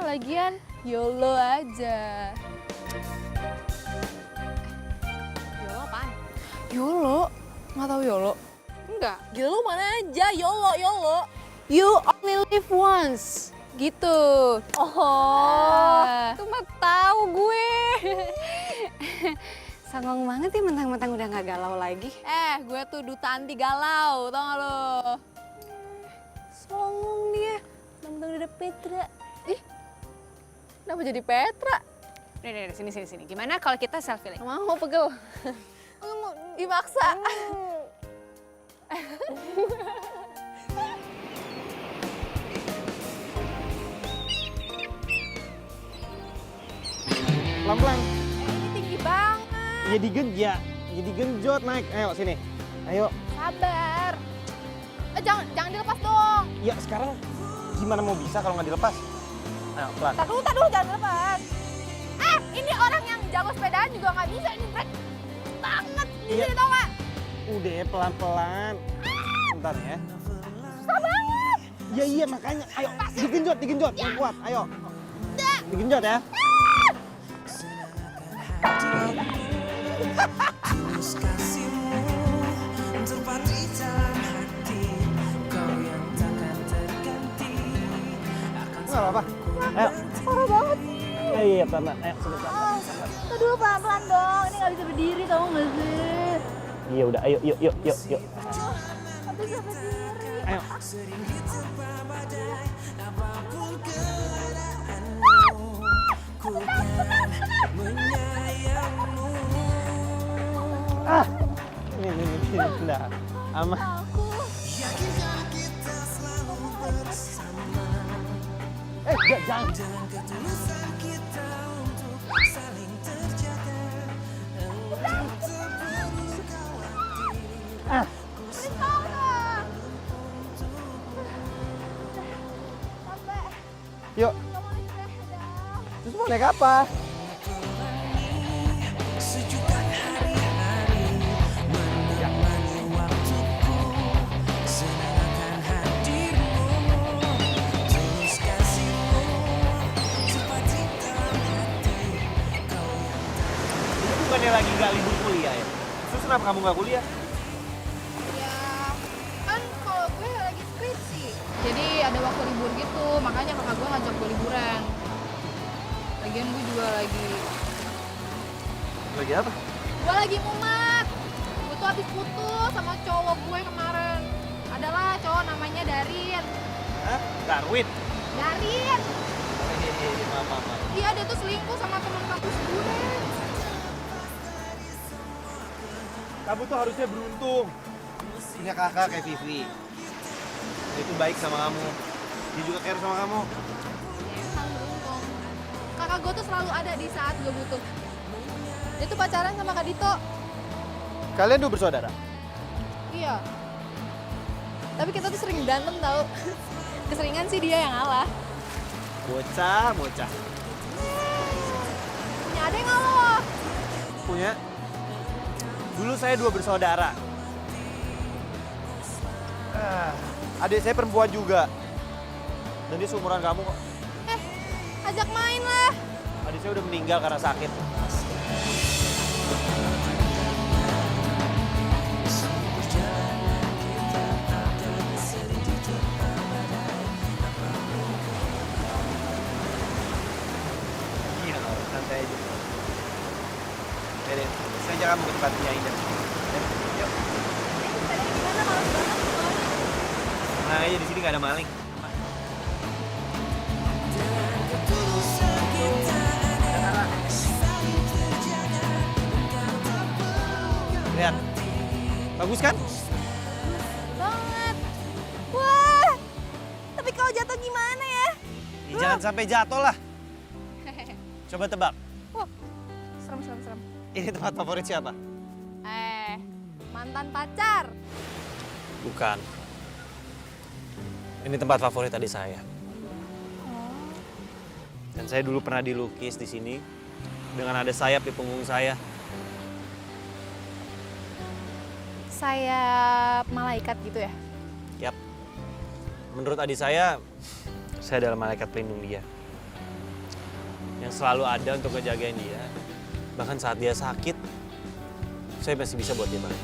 Lagian YOLO aja. YOLO apaan? YOLO? Nggak tahu YOLO? Enggak. Gila lu mana aja, YOLO. You only live once. Gitu. Oh, itu mah tahu gue. Songong banget ya mentang-mentang udah gak galau lagi. Gue tuh duta anti galau, tau gak lo? Songong dia, mentang-mentang udah ada Petra. Ih, kenapa jadi Petra? Nih, sini. Gimana kalau kita selfie lagi? Mau pegel. Dimaksa. Pelan-pelan. Ini tinggi banget. Jadi genjot naik. Ayo sini. Ayo. Sabar. Jangan dilepas dong. Ya sekarang gimana mau bisa kalau nggak dilepas? Ayo pelan. Tar dulu, jangan dilepas. Ini orang yang jago sepedaan juga nggak bisa. Ini berat banget. Iya. Ini tau gak? Udah pelan-pelan. Bentar ya. Susah banget. Ya iya makanya. Ayo digenjot yang kuat. Ayo. Digenjot ya. Tulus kasihmu terpatri dalam hati, kau yang takkan terganti. Nggak apa-apa. Ayo. Parah banget sih. Iya pelan-pelan. Ayo sebentar. Aduh, pelan-pelan dong. Ini nggak bisa berdiri, tau nggak sih? Iya udah. Ayo yuk. Tapi bisa berdiri. Ayo. Sering diterpa badai, apapun keadaanmu, ku kan menyayangmu. Ini. Nah, aman. Yakinkah kita Enggak, jangan. Dengan ketulusan kita untuk saling terjaga. Untuk terpenuh khawatir. Yuk. Terus mau naik apa? Sejuta hari-hari menemani waktuku, senang akan hadirmu, tulus kasihmu, cepat hitam hati, kau yang Ini bukannya lagi nggak libur kuliah ya? Terus kenapa kamu nggak kuliah? Ya, kan kalau gue lagi skripsi. Jadi ada waktu libur gitu, makanya kakak gue ngajak gue liburan. Lagian gue juga lagi apa? Gue lagi mumet. Gue tuh habis putus sama cowok gue kemarin. Adalah cowok namanya Darin. Hah? Darwin? Darin. Maaf. Iya, dia tuh selingkuh sama teman kampus gue. Kamu tuh harusnya beruntung. Punya kakak kayak Vivi. Dia itu baik sama kamu. Dia juga care sama kamu. Ya, emang beruntung. Kakak gue tuh selalu ada di saat gue butuh. Dia tuh pacaran sama Kak Dito. Kalian dua bersaudara? Iya. Tapi kita tuh sering berantem tau. Keseringan sih dia yang ngalah. Bocah. Punya adek nggak lo? Punya. Dulu saya dua bersaudara. Adik saya perempuan juga. Dan dia seumuran kamu kok. Ajak main lah. Adik saya udah meninggal karena sakit. Iya, santai aja. Dede, saya ajak kamu ke tempatnya Indah. Yuk. Nah, aja di sini nggak ada maling. ketulusan kita ada saling terjaga. Lihat, bagus kan? Banget. Wah, tapi kalau jatuh gimana ya? Ya, jangan sampai jatuh lah. Coba tebak, Serem. ini tempat favorit siapa? Mantan pacar. Bukan. Ini tempat favorit adik saya. Dan saya dulu pernah dilukis di sini dengan ada sayap di punggung saya. Sayap malaikat gitu ya? Yap. Menurut adik saya adalah malaikat pelindung dia. Yang selalu ada untuk ngejagain dia. Bahkan saat dia sakit, saya masih bisa buat dia balik.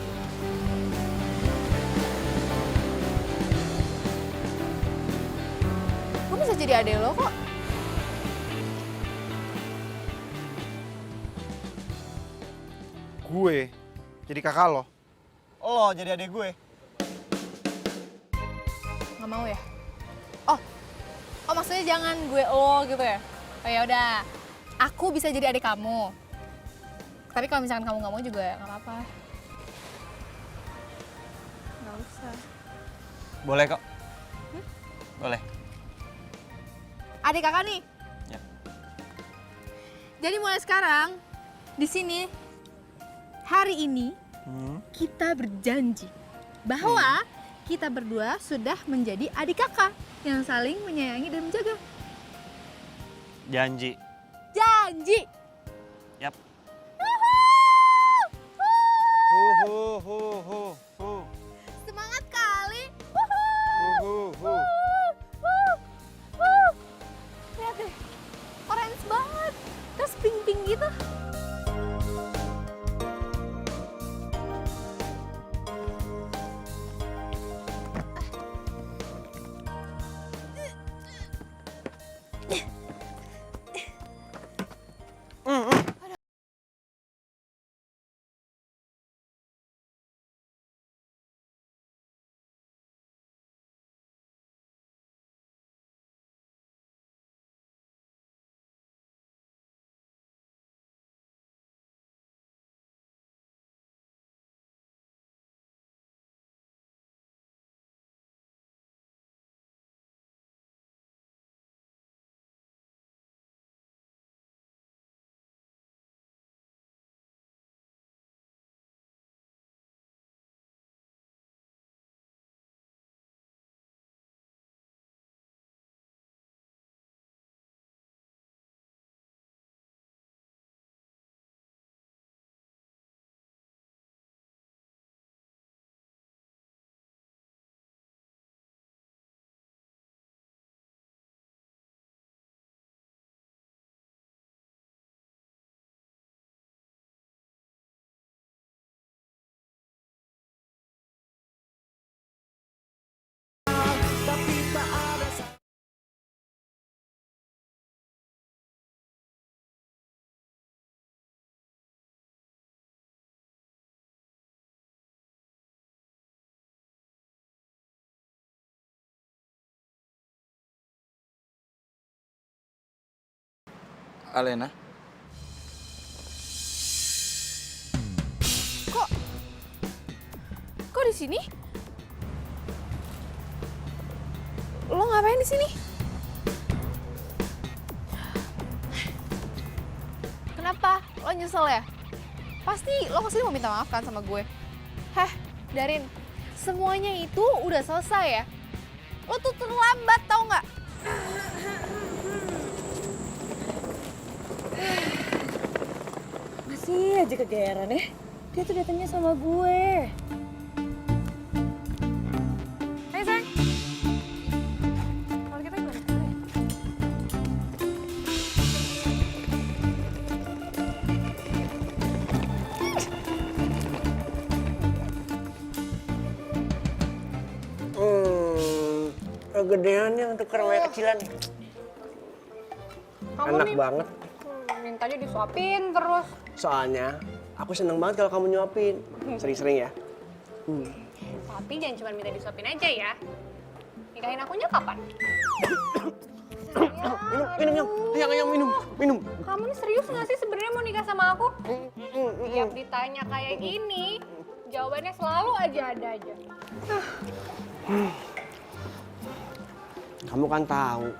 Gue bisa jadi adek lo kok. Gue jadi kakak lo. Lo jadi adik gue. Nggak mau ya? Oh maksudnya jangan gue lo gitu ya? Oh ya udah, aku bisa jadi adik kamu. Tapi kalau misalkan kamu nggak mau juga nggak apa-apa. Nggak usah. Boleh kok. Boleh. Adik kakak nih. Ya. Jadi mulai sekarang di sini hari ini kita berjanji bahwa kita berdua sudah menjadi adik kakak yang saling menyayangi dan menjaga. Janji. Janji. Yap. Semangat kali. Lihat deh, orange banget. Terus pink-pink gitu. Alena. Kok di sini? Lo ngapain di sini? Kenapa? Lo nyesel ya? Pasti lo kesini mau minta maaf kan sama gue? Heh, Darin, semuanya itu udah selesai ya? Lo tuh terlambat tau nggak? Masih aja kegeeran ya. Dia tuh datangnya sama gue. Hai sayang. Kalau kita gimana sekarang ya? Kegedeannya untuk remaja kecilan. Enak banget. Mintanya disuapin terus. Soalnya aku seneng banget kalau kamu nyuapin. Sering-sering ya. Tapi jangan cuma minta disuapin aja ya. Nikahin akunya kapan? Minum, minum. Kamu nih serius nggak sih sebenarnya mau nikah sama aku? Tiap ditanya kayak gini, jawabannya selalu aja ada aja. Kamu kan tahu.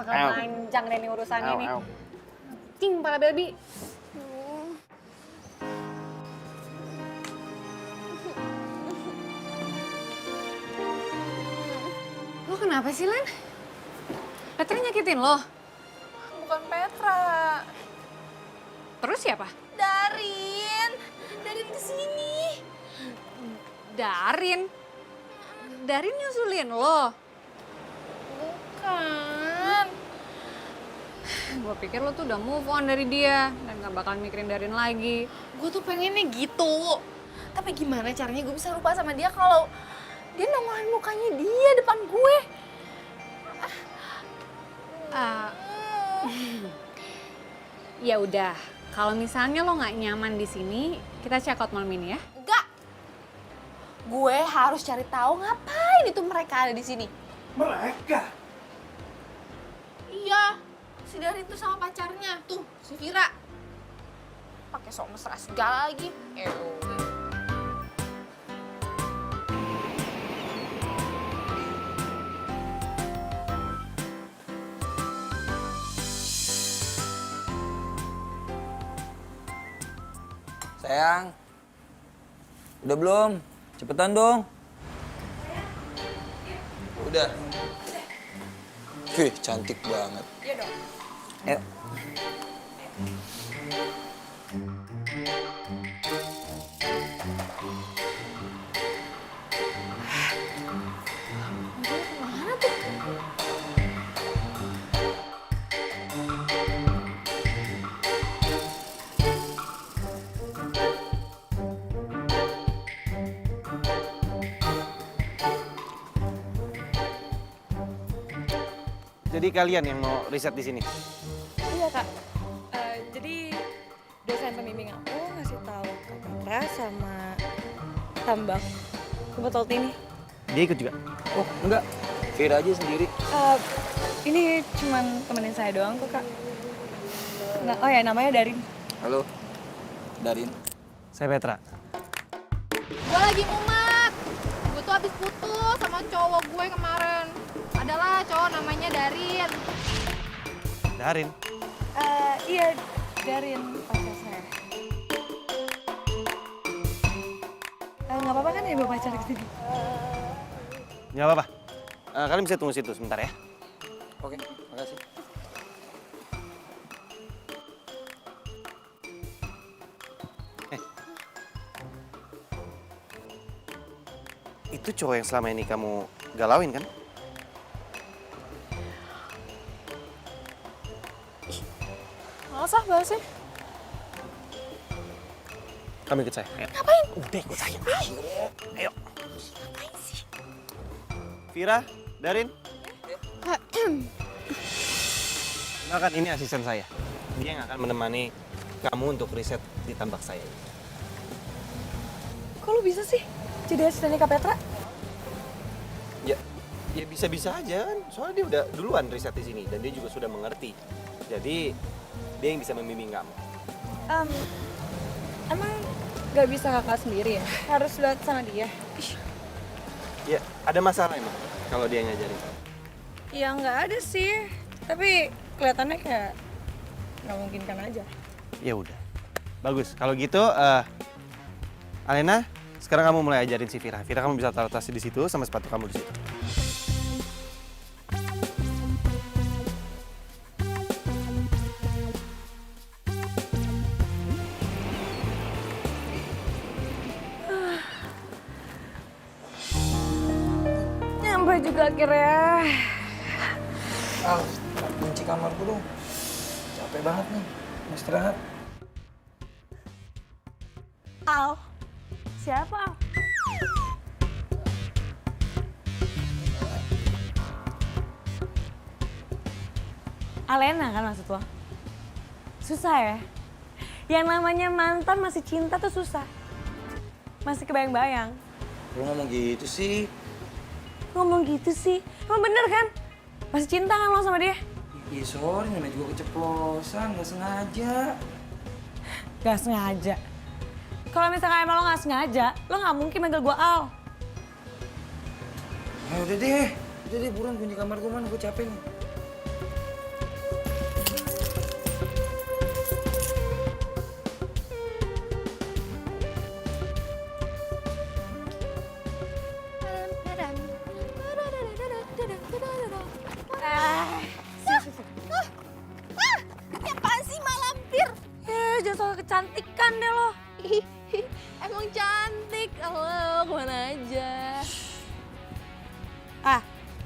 Bakal panjang deh nih urusannya nih. Cing, pala baby. Lo kenapa sih, Len? Petra nyakitin lo? Bukan Petra. Terus siapa? Darin. Darin kesini. Darin? Darin nyusulin lo? Bukan. Gue pikir lo tuh udah move on dari dia dan gak bakal mikirin Darin lagi. Gue tuh pengennya gitu. Tapi gimana caranya gue bisa lupa sama dia kalau dia nongolin mukanya dia depan gue. Ya udah, kalau misalnya lo nggak nyaman di sini, kita check out malam ini ya. Enggak. Gue harus cari tahu ngapain itu mereka ada di sini. Mereka? Iya, si Darin tuh sama pacarnya. Tuh, si Vira. Pakai sok mesra segala lagi. Sayang. Udah belum? Cepetan dong. Udah. Wih, cantik banget. Iya dong. Ayo. Jadi kalian yang mau riset di sini? Iya kak. Jadi dosen pembimbing aku ngasih tahu Kak Petra sama Tambang buat ini. Dia ikut juga? Oh, enggak. Vira aja sendiri. Ini cuman temenin saya doang kok kak. Nah, oh ya namanya Darin. Halo. Darin. Saya Petra. Gue lagi mumet. Gue tuh habis putus sama cowok gue kemarin. Adalah cowok namanya Darin. Darin? Iya Darin pacar saya. Nggak apa-apa kan ya bawa pacar ke sini? Nggak apa-apa. Kalian bisa tunggu situ sebentar ya. Oke, makasih. Itu cowok yang selama ini kamu galauin kan? Males ah bahasnya. Kamu ikut saya. Ayo. Ngapain? Udah ikut saya. Ayo. Ngapain sih? Vira, Darin. Kenalkan, ini asisten saya. Dia yang akan menemani kamu untuk riset di tambak saya. Kok lu bisa sih jadi asistennya Kak Petra? Ya, Ya bisa-bisa aja kan, soalnya dia udah duluan riset di sini dan dia juga sudah mengerti. Jadi dia yang bisa membimbing kamu. Emang gak bisa kakak sendiri ya? Harus lihat sama dia? Ya, ada masalah emang kalau dia ngajarin. Ya nggak ada sih, tapi kelihatannya kayak nggak mungkin kan aja. Ya udah, bagus. Kalau gitu, Alena, sekarang kamu mulai ajarin si Vira. Vira, kamu bisa taruh tasnya di situ sama sepatu kamu di situ. Nyampe juga akhirnya. Al, kunci kamarku dong. Capek banget nih, mau istirahat. Al, siapa Al? Alena kan maksud lo? Susah ya? Yang namanya mantan masih cinta tuh susah. Masih kebayang-bayang. Lu ngomong gitu sih. Ngomong gitu sih, emang bener kan? Masih cinta kan lo sama dia? Iya sorry, namanya juga keceplosan, gak sengaja. Gak sengaja. Kalau misalkan emang lo gak sengaja, lo gak mungkin manggil gue Al. Udah deh buruan kunci kamar gue mana, gue capek nih. Apaan sih Mak Lampir? Jangan soal kecantikan deh lo. Emang cantik. Halo, kemana aja?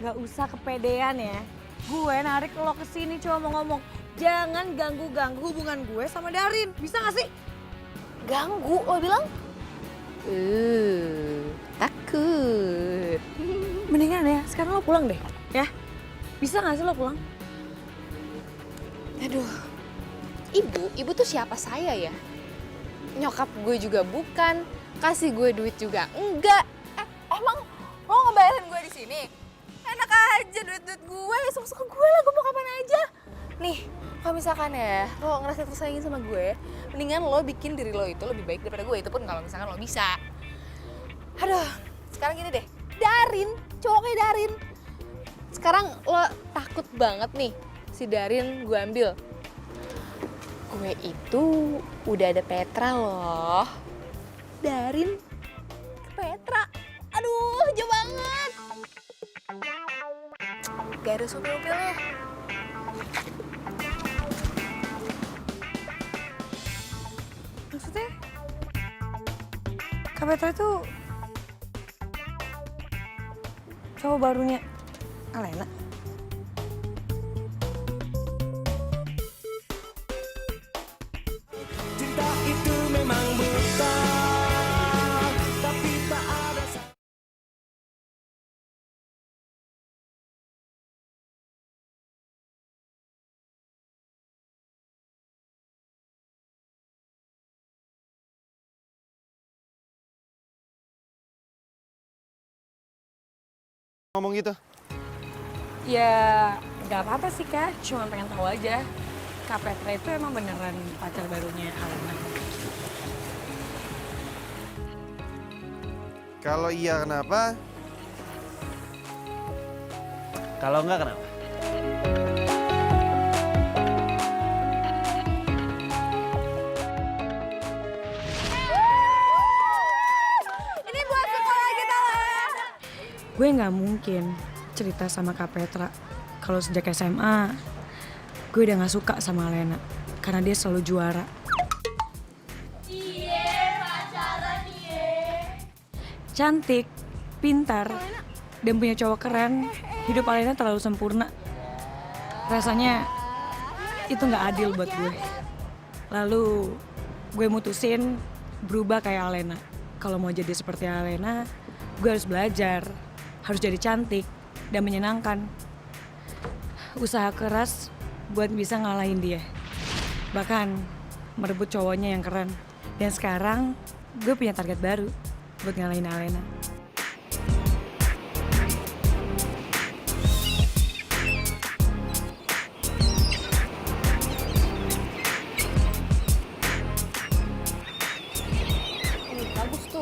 Gak usah kepedean ya. Gue narik lo kesini cuma mau ngomong, jangan ganggu-ganggu hubungan gue sama Darin. Bisa gak sih? Ganggu, lo bilang? Takut. Mendingan ya, sekarang lo pulang deh. Ya, bisa gak sih lo pulang? Aduh, ibu tuh siapa saya ya? Nyokap gue juga bukan, kasih gue duit juga enggak. Emang lo ngebayarin gue di sini? Enak aja duit gue, suka-suka gue lah, gue mau kapan aja. Nih, kalau misalkan ya lo ngerasa tersayangin sama gue, mendingan lo bikin diri lo itu lebih baik daripada gue, itu pun kalau misalkan lo bisa. Aduh, sekarang gini deh, Darin, cowoknya Darin. Sekarang lo takut banget nih si Darin gue ambil. Gue itu udah ada Petra loh. Darin ke Petra. Aduh, jauh banget. Gak ada supil-supilnya. Maksudnya? Kak Petra itu cowok barunya Alena. Cinta itu memang buta, tapi tak ada. Ngomong gitu? Ya, gak apa-apa sih Kak, cuma pengen tahu aja. Kak Petra itu emang beneran pacar barunya Alena. Kalau iya kenapa? Kalau enggak kenapa? Ini buat sekolah kita lah. Gue nggak mungkin cerita sama Kak Petra kalau sejak SMA gue udah nggak suka sama Alena karena dia selalu juara. Cantik, pintar, dan punya cowok keren. Hidup Alena terlalu sempurna. Rasanya itu nggak adil buat gue. Lalu gue mutusin berubah kayak Alena. Kalau mau jadi seperti Alena, gue harus belajar, harus jadi cantik dan menyenangkan. Usaha keras buat bisa ngalahin dia. Bahkan merebut cowoknya yang keren. Dan sekarang gue punya target baru buat ngalahin Alena.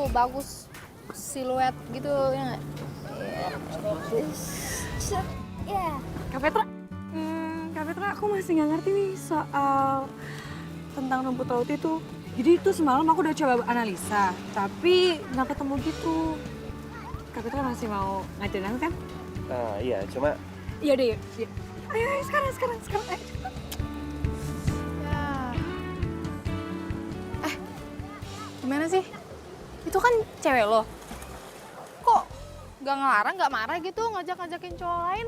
tuh bagus siluet gitu ya nggak? Ya. Kak Petra, aku masih nggak ngerti nih soal tentang rumput laut itu. Jadi itu semalam aku udah coba analisa, tapi nggak ketemu gitu. Kak Petra masih mau ngajarin aku kan? Iya, cuma Iya deh, yuk. Ayo, sekarang. Ayo. Ya. Gimana sih? Itu kan cewek lo. Kok gak ngelarang, gak marah gitu ngajak-ngajakin cowok lain?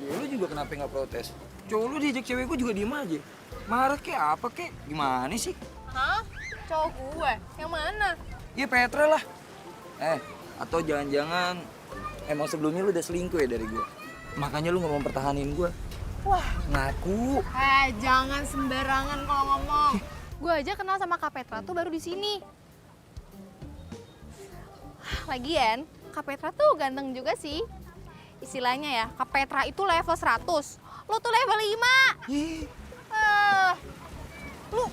Ya lu juga kenapa nggak protes? Cowok lu diajak cewek gue juga diem aja. Marah kek apa kek? Gimana sih? Hah? Cowok gue? Yang mana? Ya Petra lah. Atau jangan-jangan emang sebelumnya lu udah selingkuh ya dari gue? Makanya lu nggak mau mempertahanin gue. Wah. Ngaku. Jangan sembarangan kalau ngomong. Gue aja kenal sama Kak Petra tuh baru di sini. Lagian, Kak Petra tuh ganteng juga sih. Istilahnya ya, Kak Petra itu level 100. Lo tuh level 5. Lu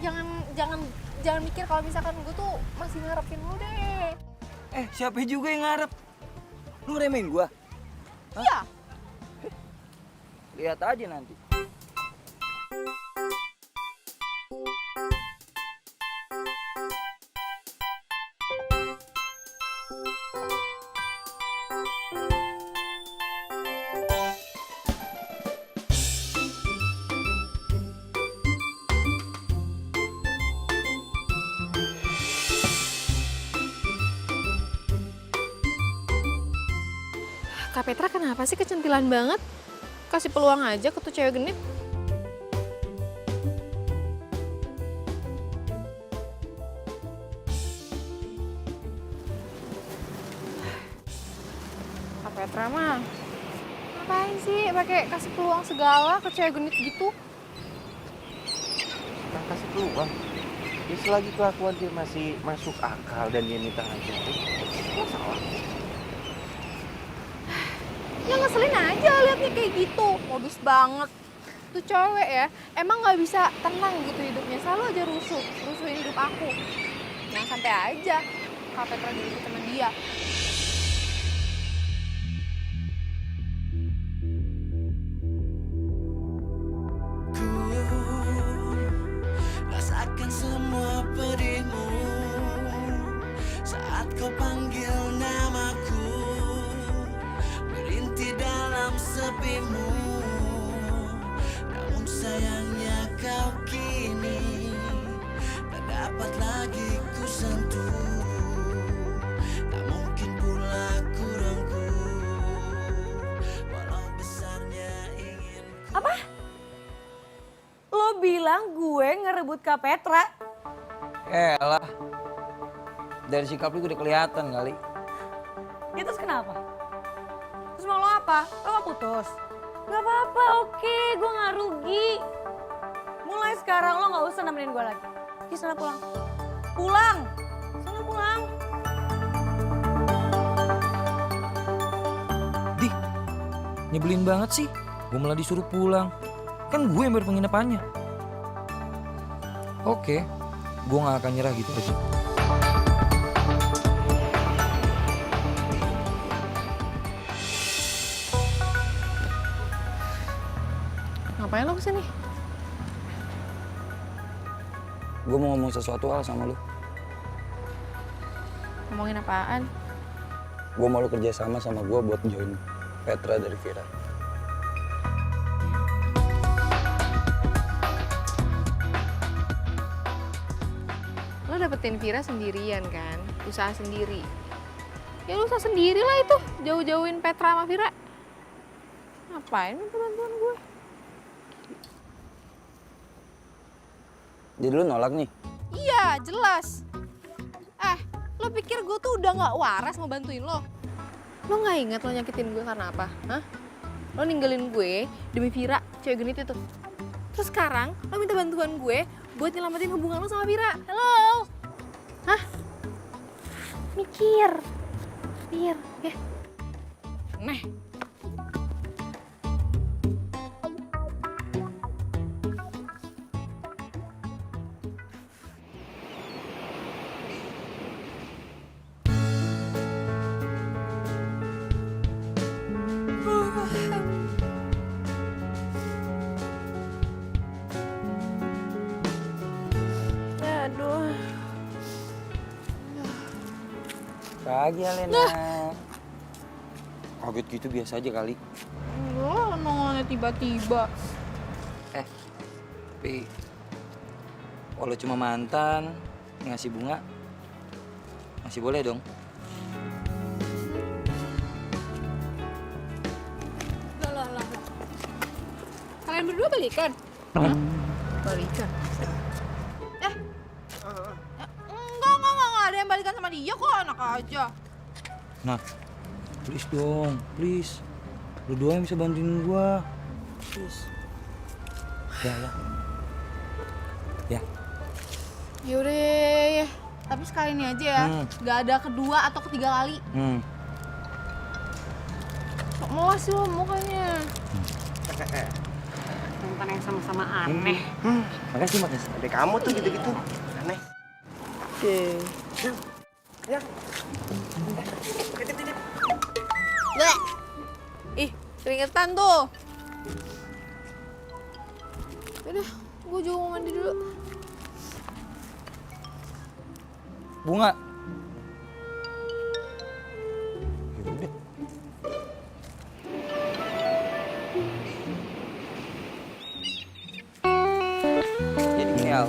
jangan mikir kalau misalkan gue tuh masih ngarepin lu deh. Siapa juga yang ngarep? Lu remehin gue? Iya. Lihat aja nanti. Kak Petra kenapa sih kecentilan banget? Kasih peluang aja ke tuh cewek genit. Kak Petra mah ngapain sih pakai kasih peluang segala ke cewek genit gitu? Nah, kasih peluang. Ya selagi kelakuan dia masih masuk akal dan dia minta ngajarin, nggak salah. Ya ngeselin aja liatnya kayak gitu, modus banget. Tuh cewek ya, emang nggak bisa tenang gitu hidupnya, selalu aja rusuhin hidup aku. Jangan sampai aja Kak Petra dulu sama dia. Rasakan semua pedihmu saat kau panggil namaku, merintih dalam sepimu. Namun sayangnya kau kini tak dapat lagi ku sentuh. Tak mungkin pula ku rengkuh, walau besarnya ingin ku. Apa? Lo bilang gue ngerebut Kak Petra? Elah. Dari sikap lu udah kelihatan kali. Ya terus kenapa? Terus mau lo apa? Lo mau putus? Gak apa-apa, oke, gue gak rugi. Mulai sekarang lo gak usah nemenin gue lagi. Oke, sana pulang. Pulang! Sana pulang. Dih, nyebelin banget sih. Gue malah disuruh pulang. Kan gue yang bayar penginapannya. Oke, gue gak akan nyerah gitu aja. Ngapain lo kesini? Gue mau ngomong sesuatu hal sama lu. Ngomongin apaan? Gue mau lu kerja sama gue buat join Petra dari Vira. Lo dapetin Vira sendirian kan? Usaha sendiri. Ya lo usaha sendiri lah itu, jauh-jauhin Petra sama Vira. Ngapain minta bantuan gue? Jadi lu nolak nih? Iya, jelas. Lo pikir gue tuh udah gak waras mau bantuin lo? Lo gak inget lo nyakitin gue karena apa? Hah? Lo ninggalin gue demi Vira, cewek genit itu. Terus sekarang lo minta bantuan gue buat nyelamatin hubungan lo sama Vira. Hello? Hah? Mikir. Ya. Neh. Pagi Alena. Kaget gitu biasa aja kali. Lo nongolnya tiba-tiba. Tapi kalau cuma mantan ngasih bunga masih boleh dong. Lah. Kalian berdua balikan? Balikan? Enggak ada yang balikan sama dia kok, enak aja. Nah, please dong, please. Lu doang yang bisa bantuin gua. Please. Ya. Yaudah, ya. Tapi sekali ini aja ya, nggak ada kedua atau ketiga kali. Sok melas sih lo mukanya. Mantan yang sama-sama aneh. Makasih. Adek kamu tuh gitu-gitu. Aneh. Oke. Ya. Titip. Bleh. Ih, keringetan tuh. Udah, gue juga mau mandi dulu. Bunga. Yaudah. Jadi gini Al,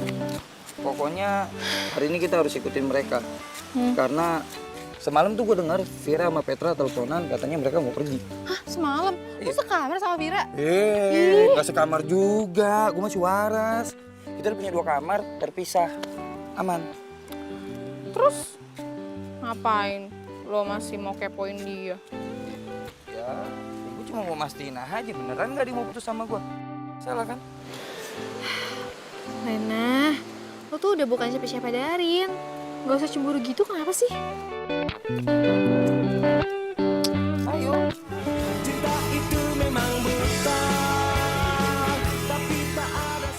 pokoknya hari ini kita harus ikutin mereka. Karena semalam tuh gue dengar Vira sama Petra teleponan katanya mereka mau pergi. Hah, semalam? Lu sekamar sama Vira? Gak sekamar juga, gue masih waras. Kita udah punya 2 kamar terpisah, aman. Terus ngapain? Lo masih mau kepoin dia? Ya, gue cuma mau mastiin aja beneran gak dia mau putus sama gue. Salah kan? Lena, lo tuh udah bukan siapa-siapa Darin. Gak usah cemburu gitu, kenapa sih? Ayo. Cinta itu memang buta, tapi tak ada.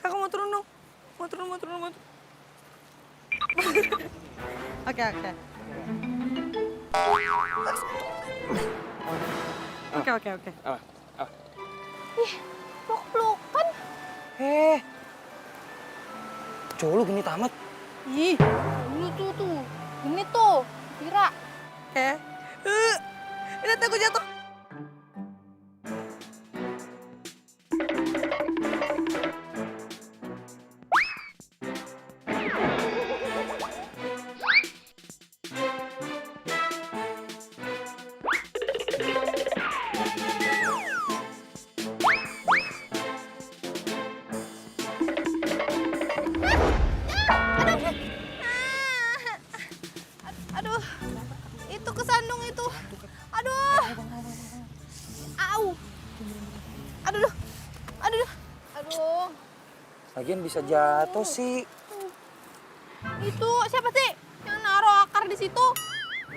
Kakak mau turun dong. Mau turun. Oke. Oke. Ih, peluk-pelukan. Cowok lu gini tamat. Ih, dulu tuh. Ini tuh, Vira. Lihat aku jatuh. Aduh, itu kesandung itu. Aduh. Au. Aduh. Lagian bisa jatuh sih. Itu siapa sih yang naruh akar di situ?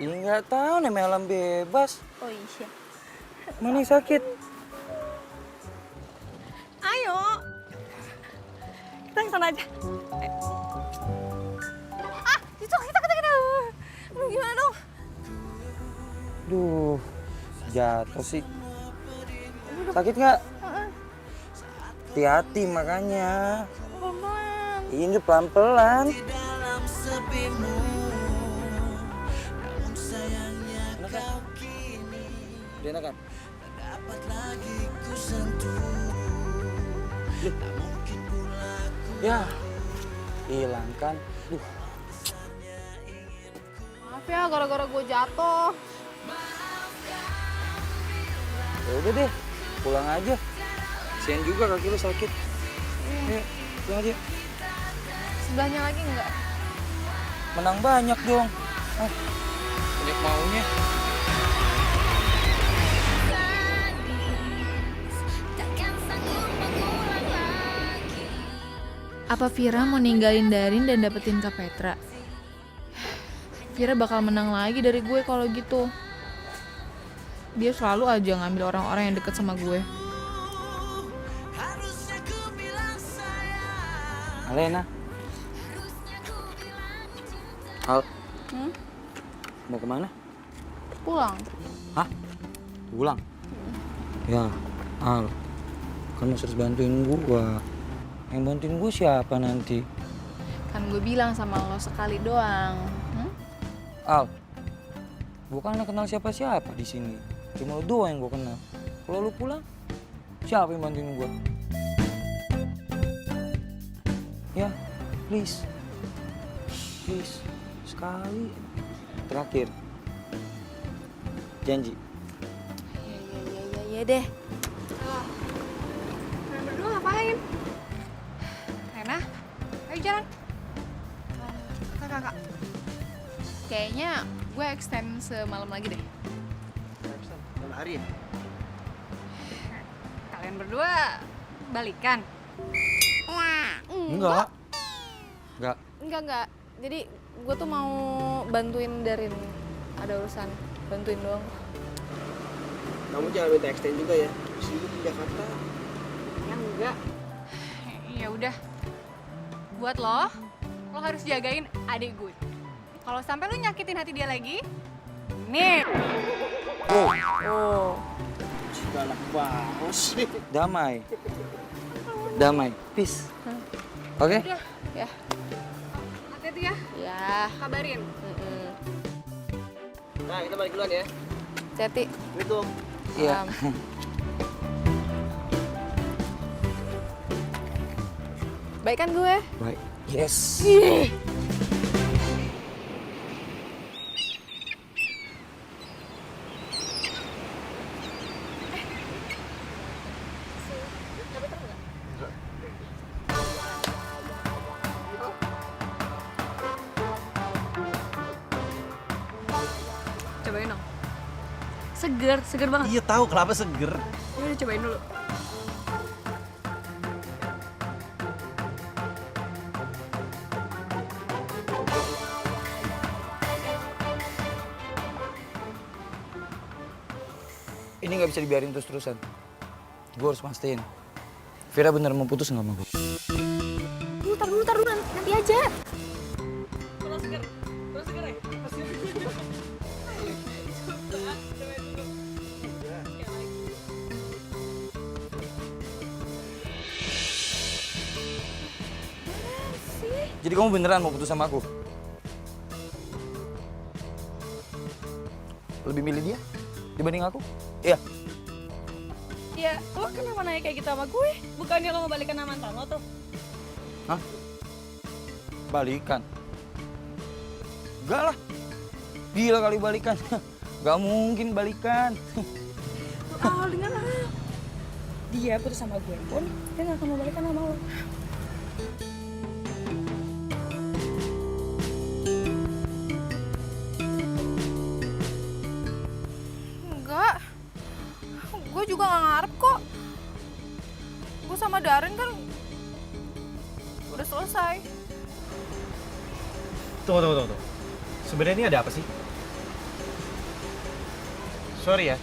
Ih, nggak tahu namanya alam bebas. Oh iya. Mana yang sakit? Ayo. Kita ke sana aja. Itu kita. Aduh, gimana dong? Duh, jatuh sih. Sakit nggak? Hati-hati makanya. Pelan-pelan. Ini pelan-pelan. Dalam sepimu, namun sayangnya kau kini Udah enak kan? tak dapat lagi ku sentuh. Tak mungkin pula ku Ya, hilang kan? Duh, Maaf ya, gara-gara gue jatuh. ya udah deh, pulang aja. Kasian juga kaki lu sakit. Ayo, pulang aja. Sebelahnya lagi enggak? Menang banyak dong. Banyak maunya. Apa Vira mau ninggalin Darin dan dapetin Kak Petra? Vira bakal menang lagi dari gue kalau gitu. Dia selalu aja ngambil orang-orang yang deket sama gue. harusnya ku bilang sayang. Alena, Al, mau kemana? Pulang. Hah? Pulang? Ya, Al, kan masih harus bantuin gua. Yang bantuin gua siapa nanti? Kan gue bilang sama lo sekali doang. Al, gua kan gak kenal siapa-siapa di sini. Cuma lo doang yang gua kenal. Kalau lu pulang, siapa yang bantuin gua? Ya, please. Please, sekali. Terakhir. Janji. Iya deh. Kalian berdua ngapain? Rena, ayo jalan. Kakak. Kayaknya gue extend semalam lagi deh. Malam hari ya? Kalian berdua balikan. Enggak. Enggak. Jadi gue tuh mau bantuin Darin. Ada urusan, bantuin doang. Kamu jangan minta extend juga ya. Sibuk di Jakarta. Ya enggak. Ya udah. Buat lo harus jagain adik gue. Kalau sampai lo nyakitin hati dia lagi, nih. Oh. Galak banget sih. Damai. Peace. Oke? Udah, Ya. hati-hati ya. Ya. Kabarin. Nah, kita balik duluan ya. Hati. Assalamualaikum. Iya. Baik kan gue? Baik. Yes. Cobain dong. Seger banget. Iya tahu kenapa seger. Ya udah cobain dulu. Ini nggak bisa dibiarin terus-terusan. Gue harus pastiin. Vira bener mau putus nggak sama gue? Tar dulu, nanti aja. Jadi kamu beneran mau putus sama aku? Lebih milih dia dibanding aku? Iya. Ya, lo kenapa nanya kayak gitu sama gue? Bukannya lo mau balikan sama mantan lo tuh? Hah? Balikan? Enggak lah. Gila kali balikan. Gak mungkin balikan. Al, dengar Al. Dia putus sama gue pun, dia gak akan mau balikan sama lo. Enggak. Gue juga gak ngarep kok. Gue sama Darin kan udah selesai. Tunggu. Sebenarnya ini ada apa sih? Sorry ya,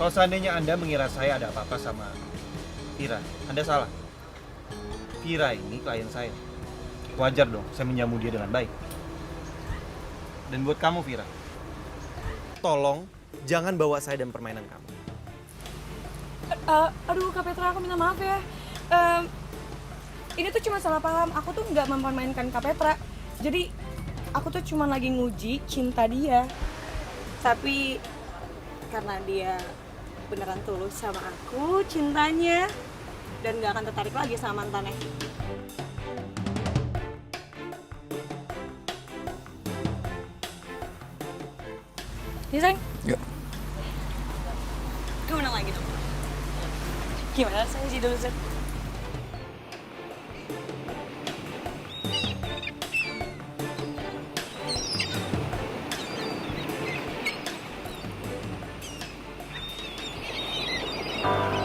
kalau seandainya Anda mengira saya ada apa-apa sama Vira, Anda salah. Vira ini klien saya. Wajar dong saya menjamu dia dengan baik. Dan buat kamu Vira, tolong jangan bawa saya dalam permainan kamu. Aduh Kak Petra, aku minta maaf ya. Ini tuh cuma salah paham, aku tuh nggak mempermainkan Kak Petra. Jadi aku tuh cuma lagi nguji cinta dia. Tapi karena dia beneran tulus sama aku cintanya dan nggak akan tertarik lagi sama mantannya. Nih sayang. Yuk. Gue menang lagi dong. Gimana saya sih dulu Zed?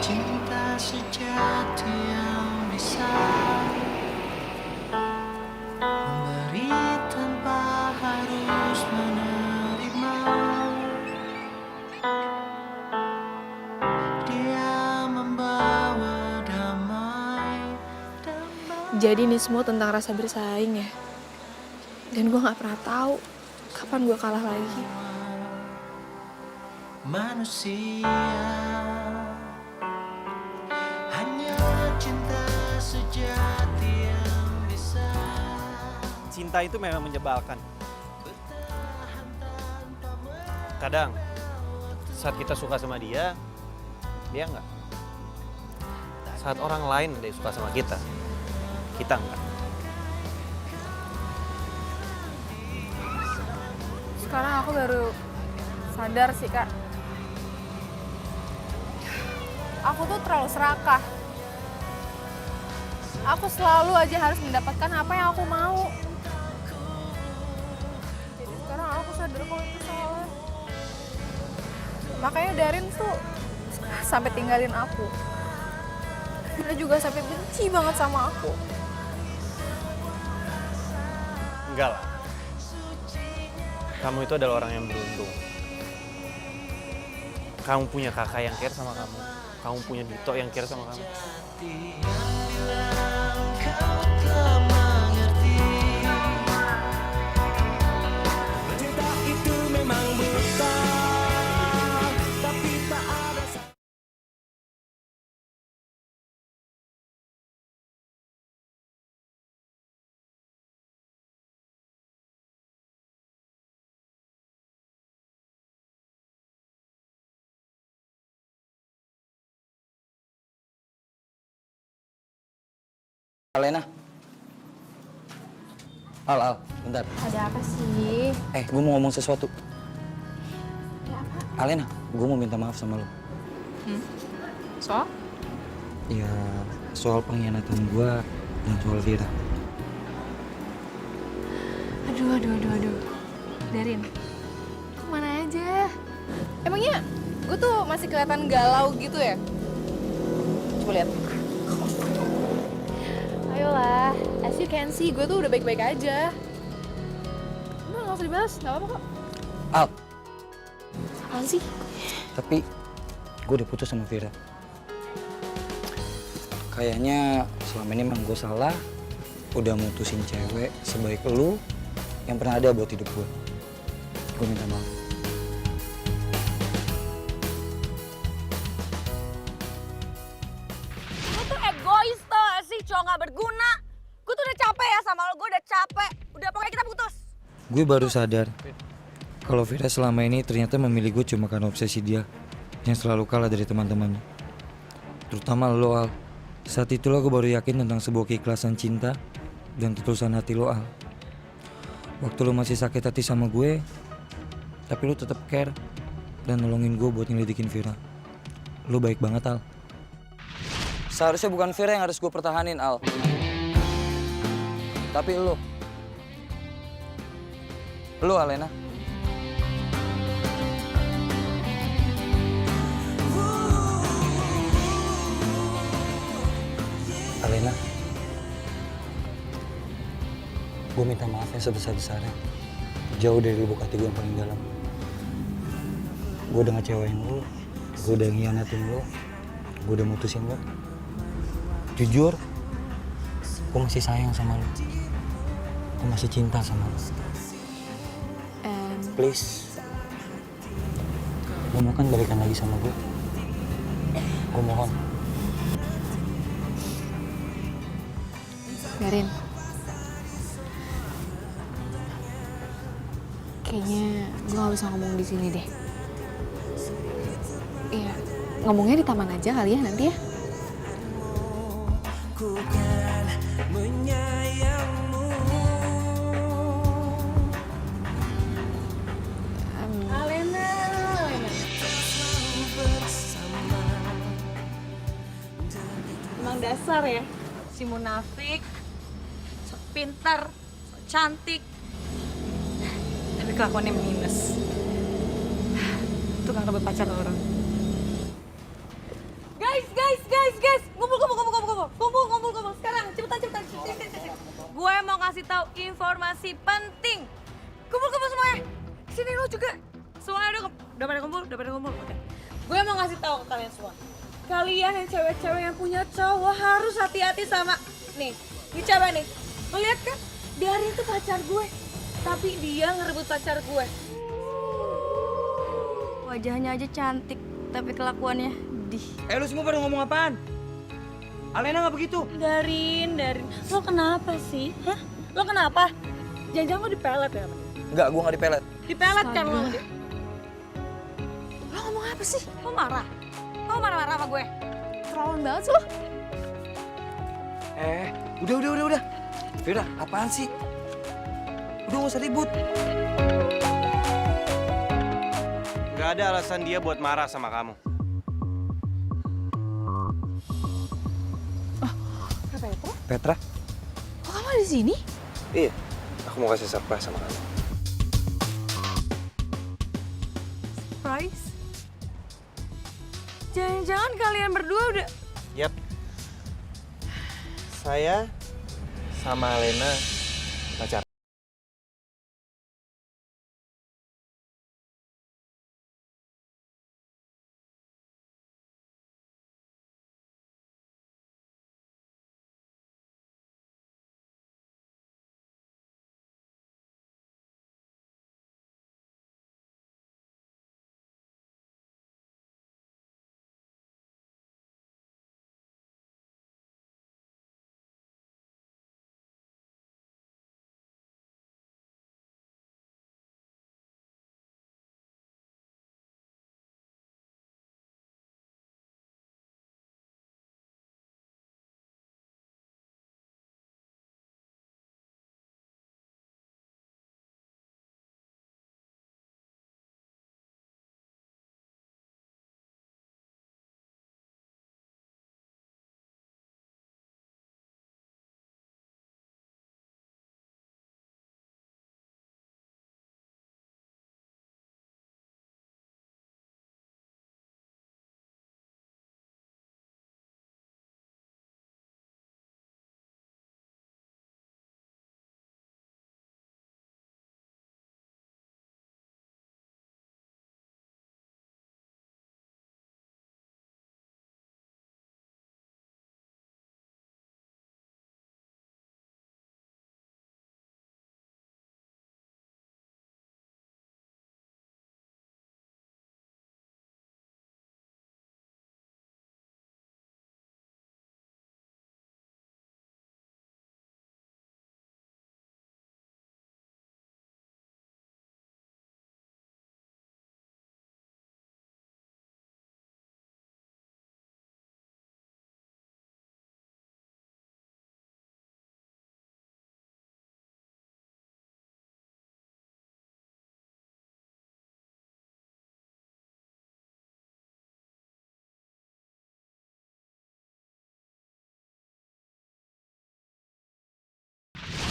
Cinta sejati yang bisa memberi tanpa harus menerima. Dia membawa damai. Jadi ini semua tentang rasa bersaing ya? Dan gue gak pernah tahu kapan gue kalah lagi. Manusia hanya cinta sejati yang bisa. Cinta itu memang menyebalkan. Kadang saat kita suka sama dia enggak. Saat orang lain dia suka sama kita enggak. Sekarang aku baru sadar sih, Kak. Aku tuh terlalu serakah. Aku selalu aja harus mendapatkan apa yang aku mau. Jadi sekarang aku sadar kalau itu salah. Makanya Darin tuh sampai tinggalin aku. Dia juga sampai benci banget sama aku. Enggak lah. Kamu itu adalah orang yang beruntung. Kamu punya kakak yang care sama kamu. Kamu punya Dito yang care sama kamu. Cinta itu memang buta, tapi tak ada. Alena. Al, bentar. Ada apa sih? Gue mau ngomong sesuatu. Ya apa? Alena, gue mau minta maaf sama lo. Soal? Ya, soal pengkhianatan gue dan soal Vira. Aduh. Darin, kemana aja? Emangnya gue tuh masih kelihatan galau gitu ya? Coba lihat. Ayolah, as you can see, gue tuh udah baik-baik aja. Udah, gak usah dibahas, gak apa-apa kok. Al, Apaan sih? tapi gue udah putus sama Vira. Kayaknya selama ini emang gue salah. Udah mutusin cewek sebaik lu yang pernah ada buat hidup gue. Gue minta maaf. Lu tuh egois tau gak sih, cowok gak berguna. Gue tuh udah capek ya sama lo, gue udah capek. Udah pokoknya kita putus. Gue baru sadar kalau Vira selama ini ternyata memilih gue cuma karena obsesi dia yang selalu kalah dari teman-temannya. Terutama lo, Al. Saat itulah gue baru yakin tentang sebuah keikhlasan cinta dan ketulusan hati lo, Al. Waktu lo masih sakit hati sama gue, tapi lo tetap care dan nolongin gue buat nyelidikin Vira. Lo baik banget, Al. Seharusnya bukan Vira yang harus gue pertahanin, Al. Tapi lo. Lo, Alena. Alena, gue minta maaf ya sebesar-besarnya. Jauh dari lubuk hati gue yang paling dalam. Gue udah ngecewain lo, gue udah ngianatin lo, gue udah mutusin lo. Jujur, gue masih sayang sama lo. Gue masih cinta sama lo. Please, lo mau kan balikan lagi sama gue? Gue mohon. Darin, kayaknya gue gak bisa ngomong di sini deh. Iya, ngomongnya di taman aja kali ya nanti ya. Ku kan menyayangmu. Alena. Emang dasar ya, si munafik. Sok pintar, sok cantik. Tapi kelakuannya minus. Tukang rebut pacar orang. Guys, kumpul sekarang, cepetan. Gue mau kasih tahu informasi penting. Kumpul semuanya. Sini lo juga. Semuanya udah pada kumpul. Oke. Gue mau ngasih tahu ke kalian semua. Kalian yang cewek-cewek yang punya cowok harus hati-hati sama nih cewek nih. Lo lihat kan? Darin itu pacar gue. Tapi dia ngerebut pacar gue. Wajahnya aja cantik, tapi kelakuannya dih. Lu semua pada ngomong apaan? Alena nggak begitu. Darin. Lo kenapa sih? Hah? Lo kenapa? Jangan-jangan lo dipelet ya? Enggak, gua nggak dipelet. Dipelet kan lo? Lo ngomong apa sih? Lo marah? Lo marah-marah sama gue? Terlalu banget sih lo. Udah. Vira, apaan sih? Udah nggak usah ribut. Gak ada alasan dia buat marah sama kamu. Petra? Kok kamu ada di sini? Iya, aku mau kasih surprise sama kamu. Surprise? Jangan-jangan kalian berdua udah... Yap. Saya sama Alena pacaran.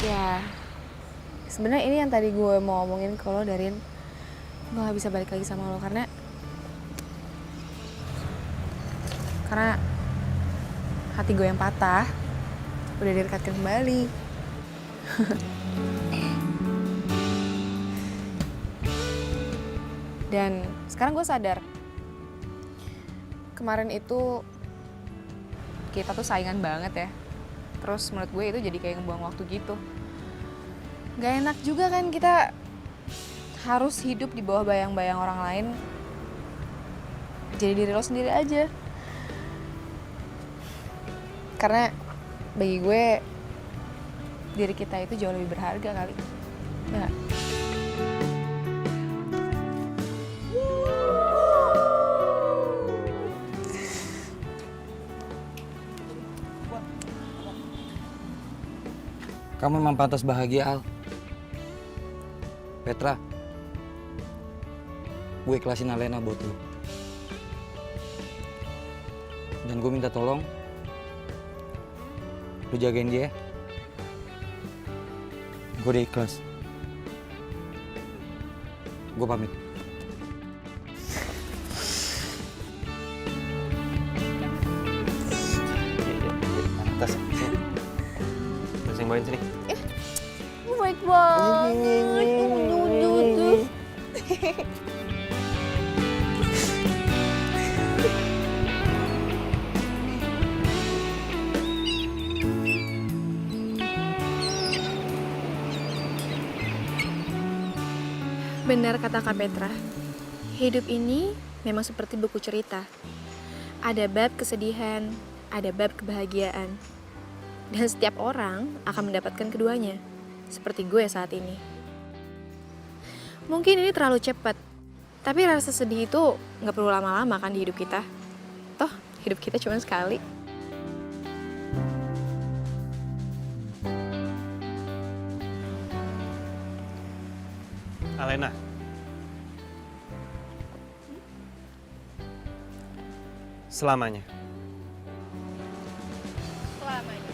Ya, sebenarnya ini yang tadi gue mau ngomongin ke lo, Darin. Gue gak bisa balik lagi sama lo karena hati gue yang patah udah direkatkan kembali. Dan sekarang gue sadar kemarin itu kita tuh saingan banget ya. Terus menurut gue itu jadi kayak ngebuang waktu gitu. Gak enak juga kan kita harus hidup di bawah bayang-bayang orang lain. Jadi diri lo sendiri aja. Karena bagi gue diri kita itu jauh lebih berharga kali. Ya. Kamu memang pantas bahagia, Al. Petra, gue ikhlasin Alena buat lo. Dan gue minta tolong, lu jagain dia. Gue udah ikhlas. Gue pamit. Tas. Masing main sini. Baik banget. Benar kata Kak Petra, hidup ini memang seperti buku cerita. Ada bab kesedihan, ada bab kebahagiaan. Dan setiap orang akan mendapatkan keduanya, seperti gue saat ini. Mungkin ini terlalu cepat, tapi rasa sedih itu nggak perlu lama-lama kan di hidup kita. Toh, hidup kita cuma sekali. Alena. Selamanya. Selamanya.